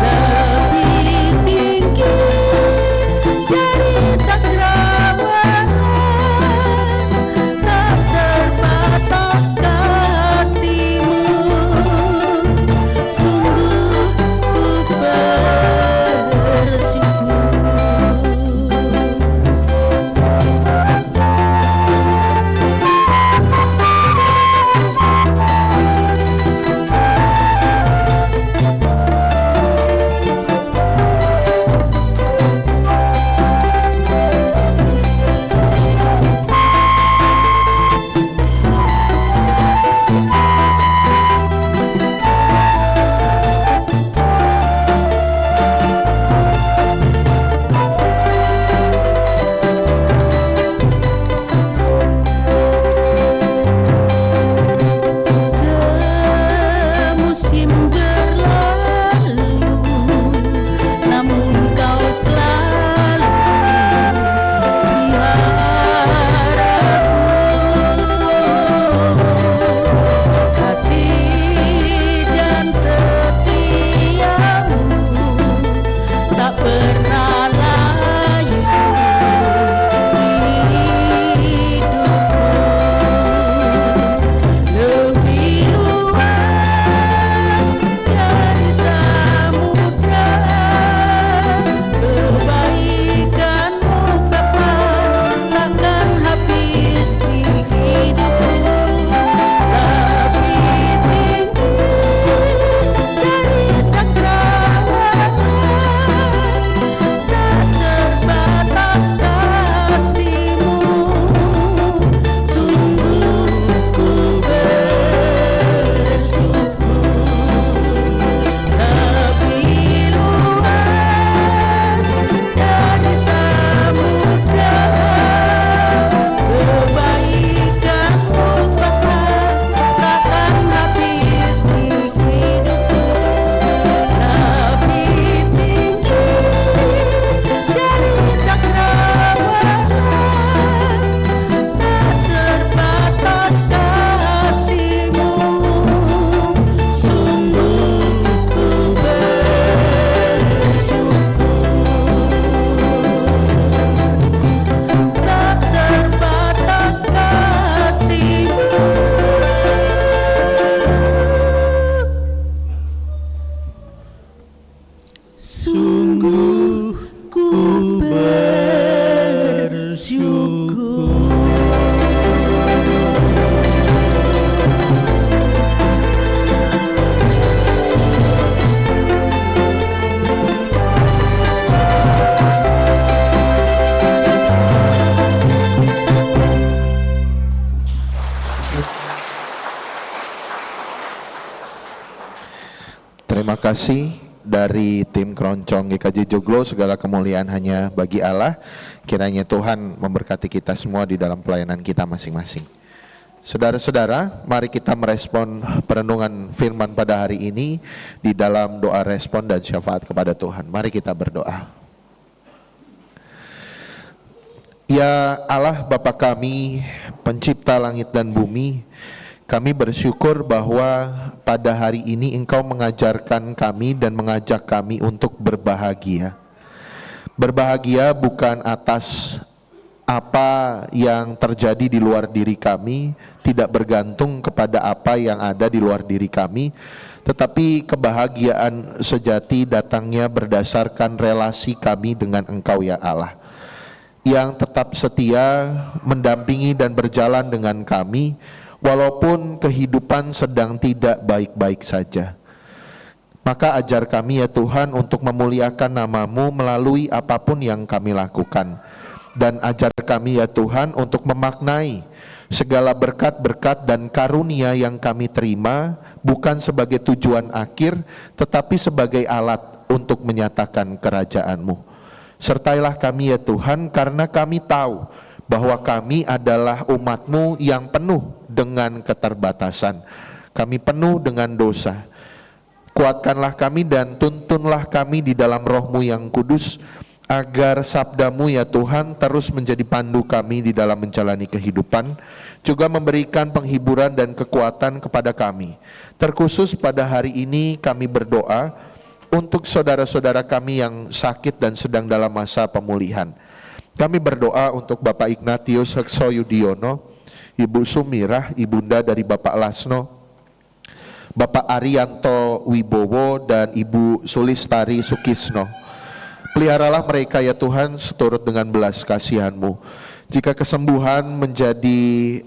Lebih tinggi dari cakrawala, tak terbatas kasih-Mu. Sungguh ku bersyukur. Semusim berlalu, namun kau selalu pelihara aku. Kasih dan setiamu tak pernah layu di hidupku. Lebih luas dari samudra kebaikanmu Bapa, takkan habis di hidupku. Lebih tinggi dari cakrawala, tak terbatas kasih-Mu. Sungguh ku bersyukur. Lebih luas dari samudra kebaikanmu Bapa, takkan habis di hidupku. Lebih tinggi dari cakrawala, tak terbatas kasih-Mu. Sungguh ku bersyukur. Tak terbatas kasih-Mu. Sungguh ku bersyukur. Terima kasih dari tim Keroncong GKJ Joglo. Segala kemuliaan hanya bagi Allah. Kiranya Tuhan memberkati kita semua di dalam pelayanan kita masing-masing. Saudara-saudara, mari kita merespon perenungan firman pada hari ini di dalam doa respon dan syafaat kepada Tuhan. Mari kita berdoa. Ya Ya Allah Bapa kami, pencipta langit dan bumi, kami bersyukur bahwa pada hari ini Engkau mengajarkan kami dan mengajak kami untuk berbahagia. Berbahagia bukan atas apa yang terjadi di luar diri kami, tidak bergantung kepada apa yang ada di luar diri kami, tetapi kebahagiaan sejati datangnya berdasarkan relasi kami dengan Engkau ya Allah, yang tetap setia mendampingi dan berjalan dengan kami walaupun kehidupan sedang tidak baik-baik saja. Maka ajar kami ya Tuhan untuk memuliakan nama-Mu melalui apapun yang kami lakukan. Dan ajar kami ya Tuhan untuk memaknai segala berkat-berkat dan karunia yang kami terima bukan sebagai tujuan akhir, tetapi sebagai alat untuk menyatakan kerajaan-Mu. Sertailah kami ya Tuhan, karena kami tahu bahwa kami adalah umat-Mu yang penuh dengan keterbatasan. Kami penuh dengan dosa. Kuatkanlah kami dan tuntunlah kami di dalam Roh-Mu yang kudus, agar sabda-Mu ya Tuhan terus menjadi pandu kami di dalam menjalani kehidupan, juga memberikan penghiburan dan kekuatan kepada kami. Terkhusus pada hari ini kami berdoa untuk saudara-saudara kami yang sakit dan sedang dalam masa pemulihan. Kami berdoa untuk Bapak Ignatius Heksoyudiono, Ibu Sumirah, ibunda dari Bapak Lasno, Bapak Arianto Wibowo, dan Ibu Sulistari Sukisno. Peliharalah mereka ya Tuhan seturut dengan belas kasihan-Mu. Jika kesembuhan menjadi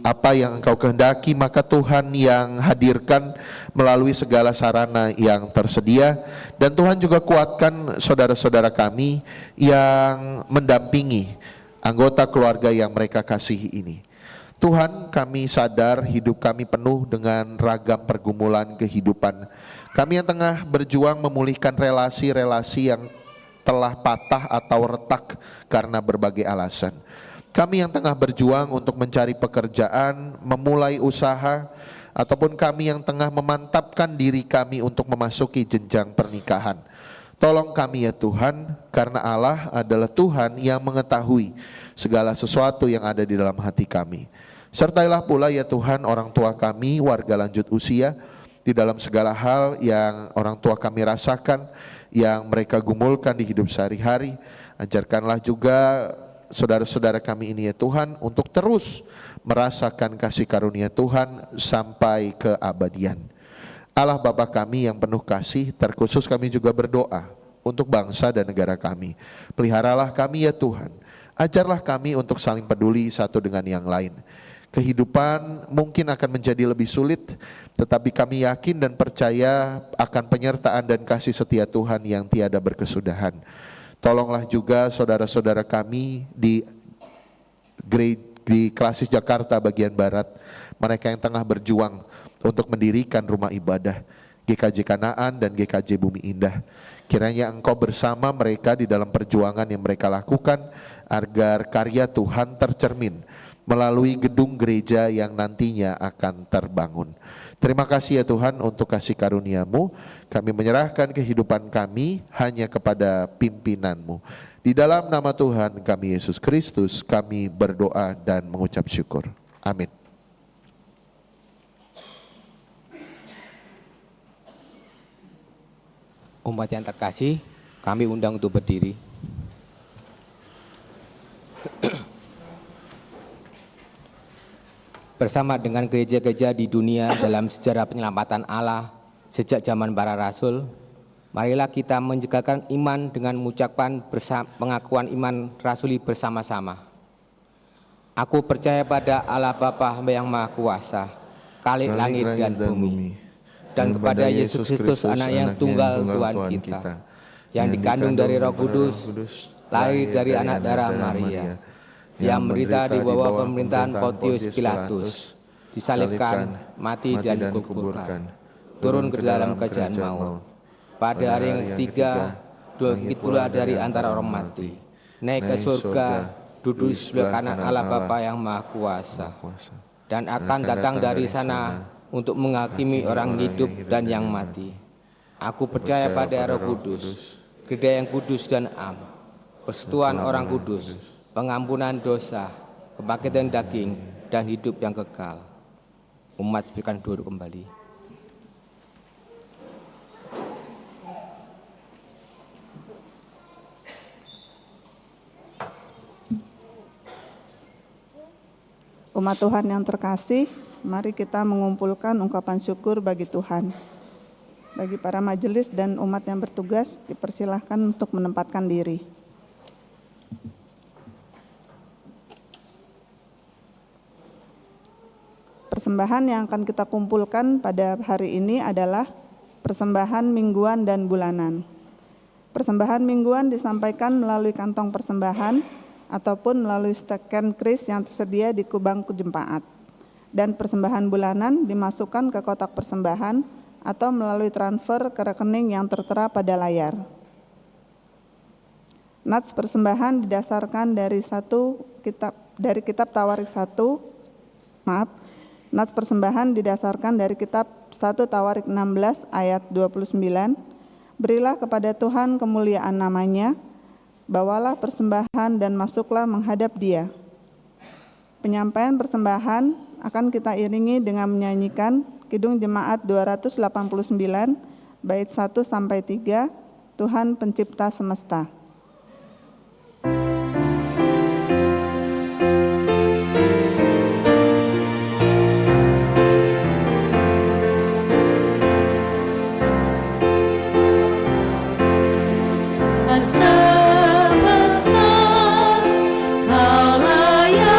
apa yang Engkau kehendaki, maka Tuhan yang hadirkan melalui segala sarana yang tersedia. Dan Tuhan juga kuatkan saudara-saudara kami yang mendampingi anggota keluarga yang mereka kasihi ini. Tuhan, kami sadar hidup kami penuh dengan ragam pergumulan kehidupan. Kami yang tengah berjuang memulihkan relasi-relasi yang telah patah atau retak karena berbagai alasan. Kami yang tengah berjuang untuk mencari pekerjaan, memulai usaha, ataupun kami yang tengah memantapkan diri kami untuk memasuki jenjang pernikahan. Tolong kami ya Tuhan, karena Allah adalah Tuhan yang mengetahui segala sesuatu yang ada di dalam hati kami. Sertailah pula ya Tuhan orang tua kami, warga lanjut usia, di dalam segala hal yang orang tua kami rasakan, yang mereka gumulkan di hidup sehari-hari. Ajarkanlah juga saudara-saudara kami ini ya Tuhan untuk terus merasakan kasih karunia Tuhan sampai keabadian. Allah Bapa kami yang penuh kasih, terkhusus kami juga berdoa untuk bangsa dan negara kami. Peliharalah kami ya Tuhan, ajarlah kami untuk saling peduli satu dengan yang lain. Kehidupan mungkin akan menjadi lebih sulit, tetapi kami yakin dan percaya akan penyertaan dan kasih setia Tuhan yang tiada berkesudahan. Tolonglah juga saudara-saudara kami di Klasis Jakarta bagian Barat, mereka yang tengah berjuang untuk mendirikan rumah ibadah GKJ Kanaan dan GKJ Bumi Indah. Kiranya Engkau bersama mereka di dalam perjuangan yang mereka lakukan, agar karya Tuhan tercermin melalui gedung gereja yang nantinya akan terbangun. Terima kasih ya Tuhan untuk kasih karunia-Mu. Kami menyerahkan kehidupan kami hanya kepada pimpinan-Mu. Di dalam nama Tuhan kami Yesus Kristus kami berdoa dan mengucap syukur. Amin. Umat yang terkasih, kami undang untuk berdiri. Bersama dengan gereja-gereja di dunia dalam sejarah penyelamatan Allah sejak zaman para rasul, marilah kita menjagakan iman dengan mengucapkan pengakuan iman rasuli bersama-sama. Aku percaya pada Allah Bapa yang Maha Kuasa, Khalik langit dan bumi, dan kepada Yesus Kristus anak yang tunggal Tuhan kita, yang dikandung dari Roh Kudus, lahir dari anak darah Maria, yang menderita di bawah pemerintahan Pontius Pilatus, disalibkan, mati dan dikuburkan, turun ke dalam kerajaan maut. Pada hari yang ketiga, bangkit pula dari antara orang mati, naik ke surga, duduk di sebelah kanan Allah Bapa yang Maha Kuasa, dan akan datang dari sana untuk menghakimi orang hidup dan yang mati. Aku percaya pada Roh Kudus, gereja yang kudus dan am, persekutuan orang kudus, pengampunan dosa, kebangkitan daging, dan hidup yang kekal. Umat berikan duduk kembali. Umat Tuhan yang terkasih, mari kita mengumpulkan ungkapan syukur bagi Tuhan. Bagi para majelis dan umat yang bertugas, dipersilahkan untuk menempatkan diri. Persembahan yang akan kita kumpulkan pada hari ini adalah persembahan mingguan dan bulanan. Persembahan mingguan disampaikan melalui kantong persembahan ataupun melalui scan kris yang tersedia di bangku jemaat. Dan persembahan bulanan dimasukkan ke kotak persembahan atau melalui transfer ke rekening yang tertera pada layar. Nats persembahan didasarkan dari kitab Tawarik 1. Nats persembahan didasarkan dari kitab 1 Tawarik 16 ayat 29. Berilah kepada Tuhan kemuliaan namanya, bawalah persembahan dan masuklah menghadap Dia. Penyampaian persembahan akan kita iringi dengan menyanyikan Kidung Jemaat 289 bait 1 sampai 3, Tuhan Pencipta Semesta. Sungguh besar karunia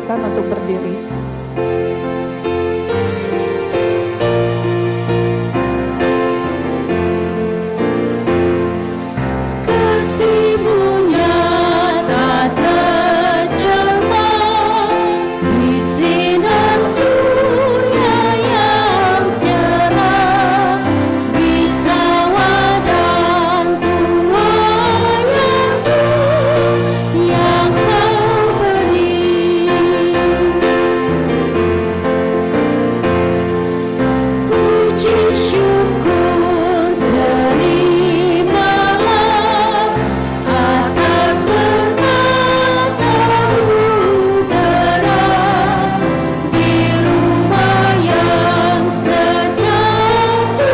Silakan untuk berdiri. Kasih-Mu nyata tercermah di sinar surya yang cerah, di sawah dan tuai yang Kau beri. Puji syukur terimalah atas berkat anugerah di rumah yang sejahtera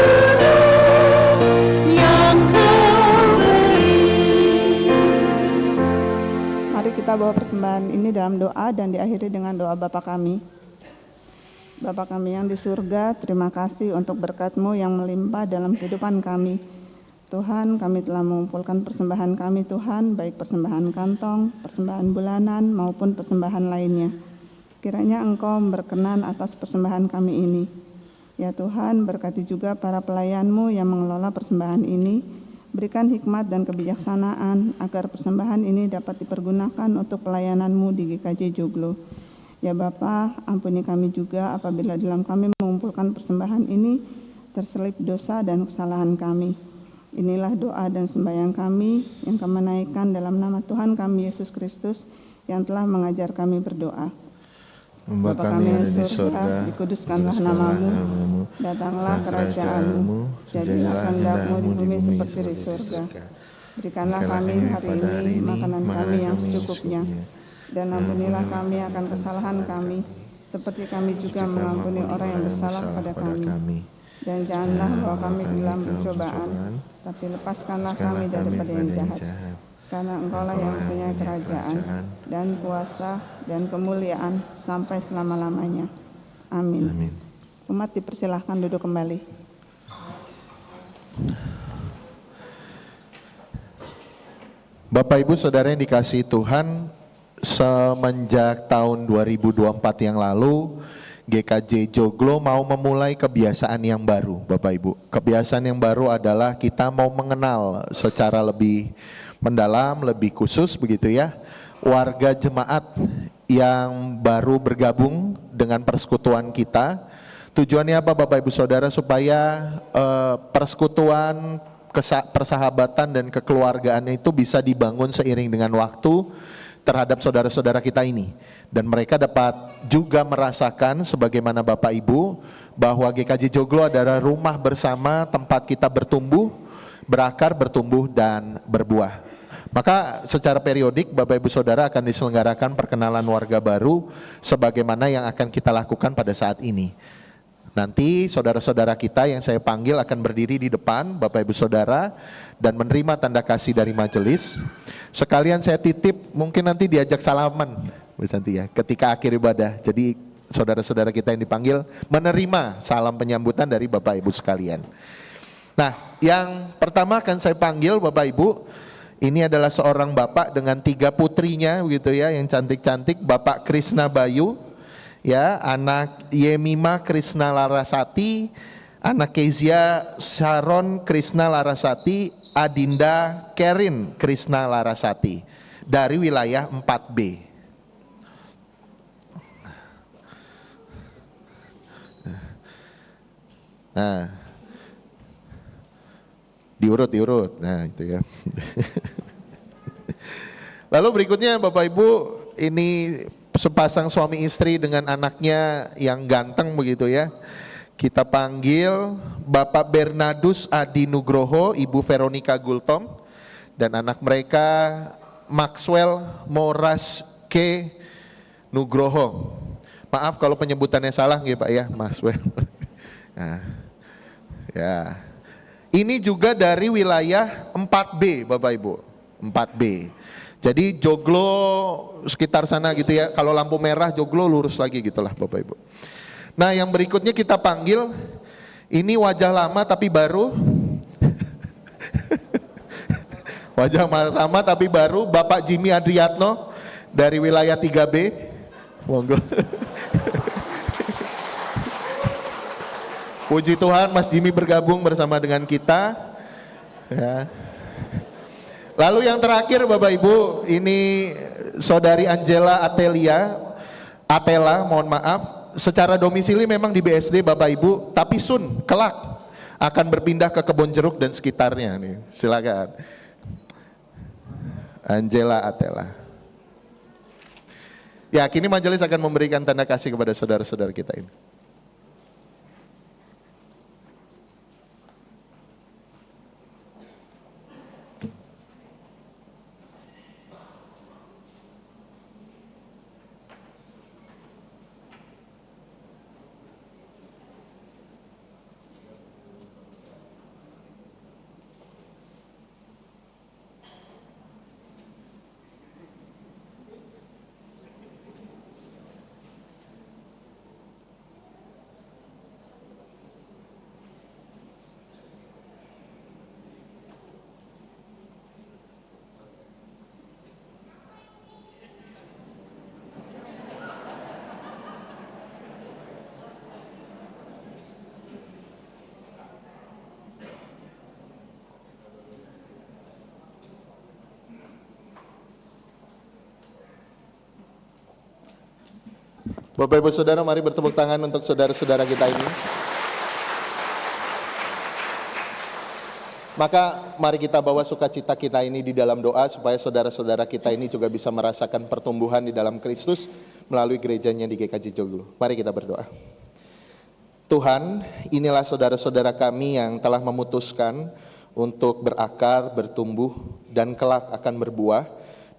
yang Kau beri. Mari kita bawa persembahan ini dalam doa dan diakhiri dengan doa Bapa kami. Bapa kami yang di surga, terima kasih untuk berkat-Mu yang melimpah dalam kehidupan kami. Tuhan, kami telah mengumpulkan persembahan kami Tuhan, baik persembahan kantong, persembahan bulanan maupun persembahan lainnya. Kiranya Engkau berkenan atas persembahan kami ini. Ya Tuhan, berkati juga para pelayan-Mu yang mengelola persembahan ini. Berikan hikmat dan kebijaksanaan agar persembahan ini dapat dipergunakan untuk pelayanan-Mu di GKJ Joglo. Ya Bapa, ampuni kami juga apabila dalam kami mengumpulkan persembahan ini terselip dosa dan kesalahan kami. Inilah doa dan sembahyang kami yang kami naikkan dalam nama Tuhan kami Yesus Kristus yang telah mengajar kami berdoa. Bapa kami yang ada di surga, dikuduskanlah namamu, datanglah kerajaan-Mu, jadilah kehendak-Mu di bumi seperti di surga. Berikanlah kami hari ini makanan kami yang secukupnya, dan ampunilah kami akan kesalahan kami, seperti kami juga mengampuni orang yang bersalah pada kami. Dan janganlah bawa kami ke dalam pencobaan, tapi lepaskanlah kami daripada yang jahat. Karena Engkaulah yang punya kerajaan, dan kuasa, dan kemuliaan sampai selama-lamanya. Amin. Umat dipersilahkan duduk kembali. Bapak Ibu Saudara yang dikasihi Tuhan, semenjak tahun 2024 yang lalu, GKJ Joglo mau memulai kebiasaan yang baru, Bapak Ibu. Kebiasaan yang baru adalah kita mau mengenal secara lebih mendalam, lebih khusus begitu ya, warga jemaat yang baru bergabung dengan persekutuan kita. Tujuannya apa Bapak Ibu Saudara? Supaya persekutuan, persahabatan dan kekeluargaan itu bisa dibangun seiring dengan waktu terhadap saudara-saudara kita ini. Dan mereka dapat juga merasakan sebagaimana Bapak Ibu bahwa GKJ Joglo adalah rumah bersama, tempat kita bertumbuh, berakar, bertumbuh dan berbuah. Maka secara periodik Bapak Ibu Saudara akan diselenggarakan perkenalan warga baru sebagaimana yang akan kita lakukan pada saat ini. Nanti saudara-saudara kita yang saya panggil akan berdiri di depan Bapak Ibu Saudara dan menerima tanda kasih dari majelis. Sekalian saya titip mungkin nanti diajak salaman Bu Santi ya ketika akhir ibadah. Jadi saudara-saudara kita yang dipanggil menerima salam penyambutan dari Bapak Ibu sekalian. Nah, yang pertama akan saya panggil Bapak Ibu. Ini adalah seorang bapak dengan 3 putrinya begitu ya, yang cantik-cantik. Bapak Krisna Bayu, ya, anak Yemima Krisna Larasati, anak Kezia Sharon Krisna Larasati, Adinda Kerin Krisna Larasati dari wilayah 4B. Nah, diurut. Nah, itu ya. Lalu berikutnya Bapak Ibu, ini sepasang suami istri dengan anaknya yang ganteng begitu ya. Kita panggil Bapak Bernardus Adi Nugroho, Ibu Veronica Gultom, dan anak mereka Maxwell Moras K. Nugroho. Maaf kalau penyebutannya salah nggih Pak ya, Maxwell. Nah, ya. Ini juga dari wilayah 4B Bapak Ibu, 4B. Jadi Joglo sekitar sana gitu ya, kalau lampu merah Joglo lurus lagi gitulah Bapak Ibu. Nah yang berikutnya kita panggil, ini wajah lama tapi baru. Wajah lama tapi baru, Bapak Jimmy Adriatno dari wilayah 3B. Monggo. Puji Tuhan, Mas Jimmy bergabung bersama dengan kita. Ya. Lalu yang terakhir Bapak Ibu, ini Saudari Angela Atela, mohon maaf, secara domisili memang di BSD Bapak Ibu, tapi kelak akan berpindah ke Kebon Jeruk dan sekitarnya nih. Silakan. Angela Atela. Ya, kini majelis akan memberikan tanda kasih kepada saudara-saudara kita ini. Bapak Ibu Saudara, mari bertepuk tangan untuk saudara-saudara kita ini. Maka mari kita bawa sukacita kita ini di dalam doa supaya saudara-saudara kita ini juga bisa merasakan pertumbuhan di dalam Kristus melalui gerejanya di GKJ Joglo. Mari kita berdoa. Tuhan, inilah saudara-saudara kami yang telah memutuskan untuk berakar, bertumbuh, dan kelak akan berbuah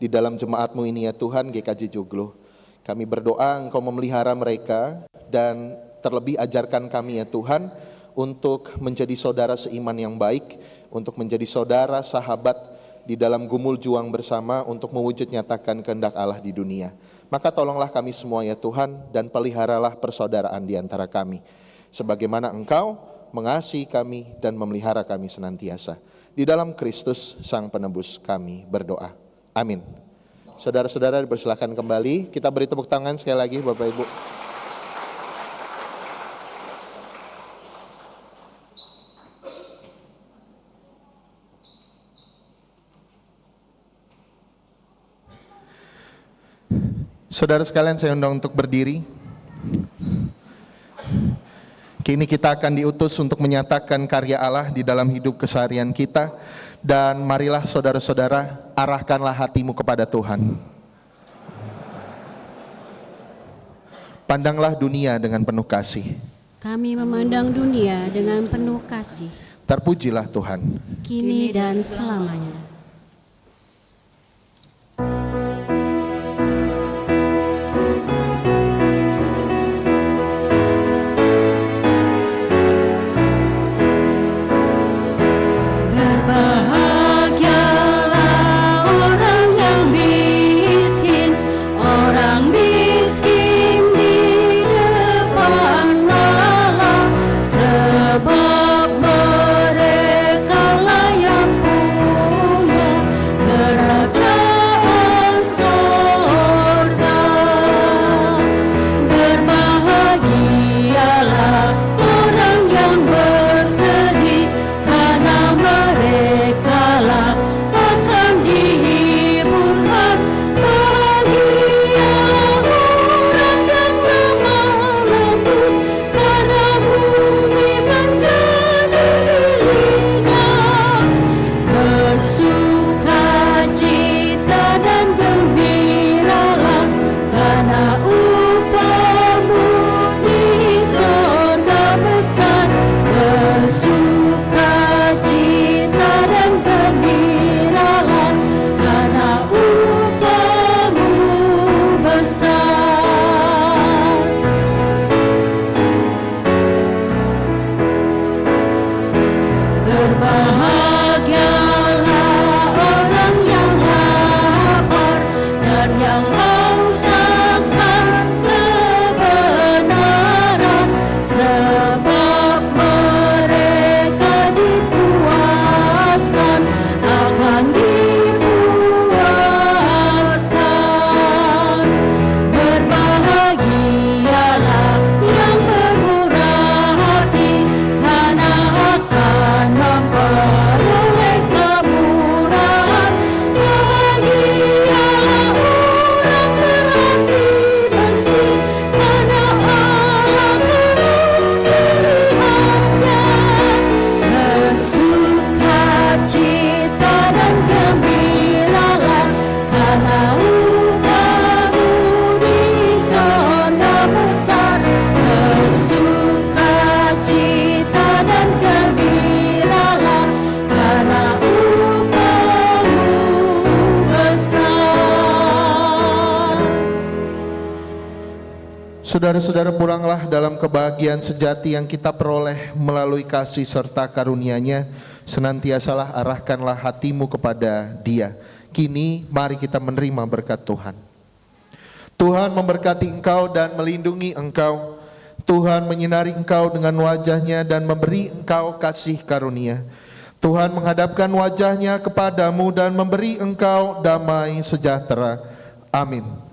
di dalam jemaat-Mu ini ya Tuhan, GKJ Joglo. Kami berdoa Engkau memelihara mereka dan terlebih ajarkan kami ya Tuhan untuk menjadi saudara seiman yang baik, untuk menjadi saudara sahabat di dalam gumul juang bersama untuk mewujud nyatakan kehendak Allah di dunia. Maka tolonglah kami semua ya Tuhan dan peliharalah persaudaraan di antara kami. Sebagaimana Engkau mengasihi kami dan memelihara kami senantiasa. Di dalam Kristus Sang Penebus kami berdoa. Amin. Saudara-saudara dipersilakan kembali. Kita beri tepuk tangan sekali lagi Bapak Ibu. Saudara sekalian, saya undang untuk berdiri. Kini kita akan diutus untuk menyatakan karya Allah di dalam hidup keseharian kita. Dan marilah saudara-saudara, arahkanlah hatimu kepada Tuhan. Pandanglah dunia dengan penuh kasih. Kami memandang dunia dengan penuh kasih, Terpujilah Tuhan. kini dan selamanya. Saudara-saudara, pulanglah dalam kebahagiaan sejati yang kita peroleh melalui kasih serta karunia-Nya. Senantiasalah arahkanlah hatimu kepada Dia. Kini mari kita menerima berkat Tuhan. Tuhan memberkati engkau dan melindungi engkau. Tuhan menyinari engkau dengan wajah-Nya dan memberi engkau kasih karunia. Tuhan menghadapkan wajah-Nya kepadamu dan memberi engkau damai sejahtera. Amin.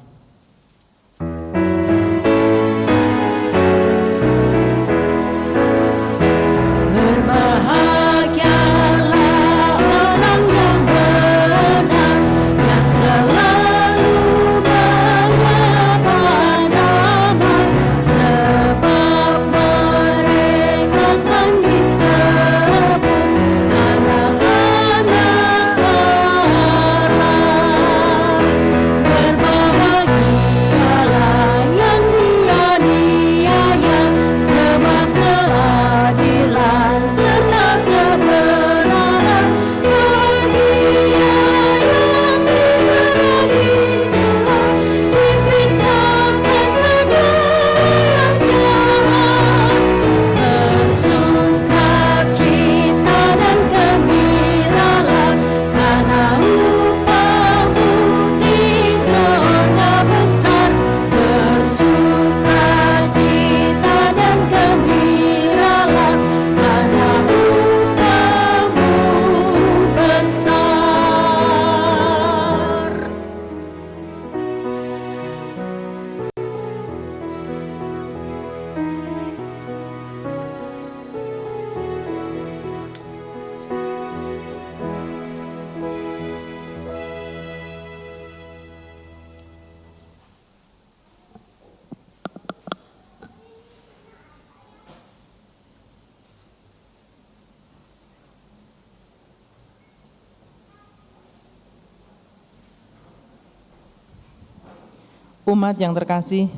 Umat yang terkasih,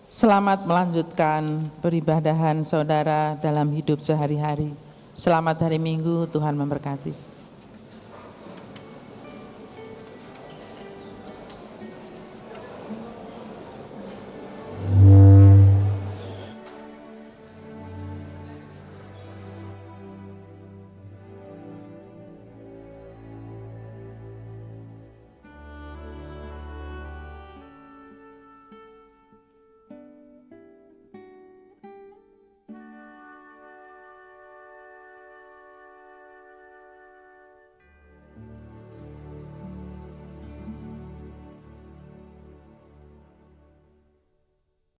selamat melanjutkan peribadahan saudara dalam hidup sehari-hari. Selamat hari Minggu, Tuhan memberkati.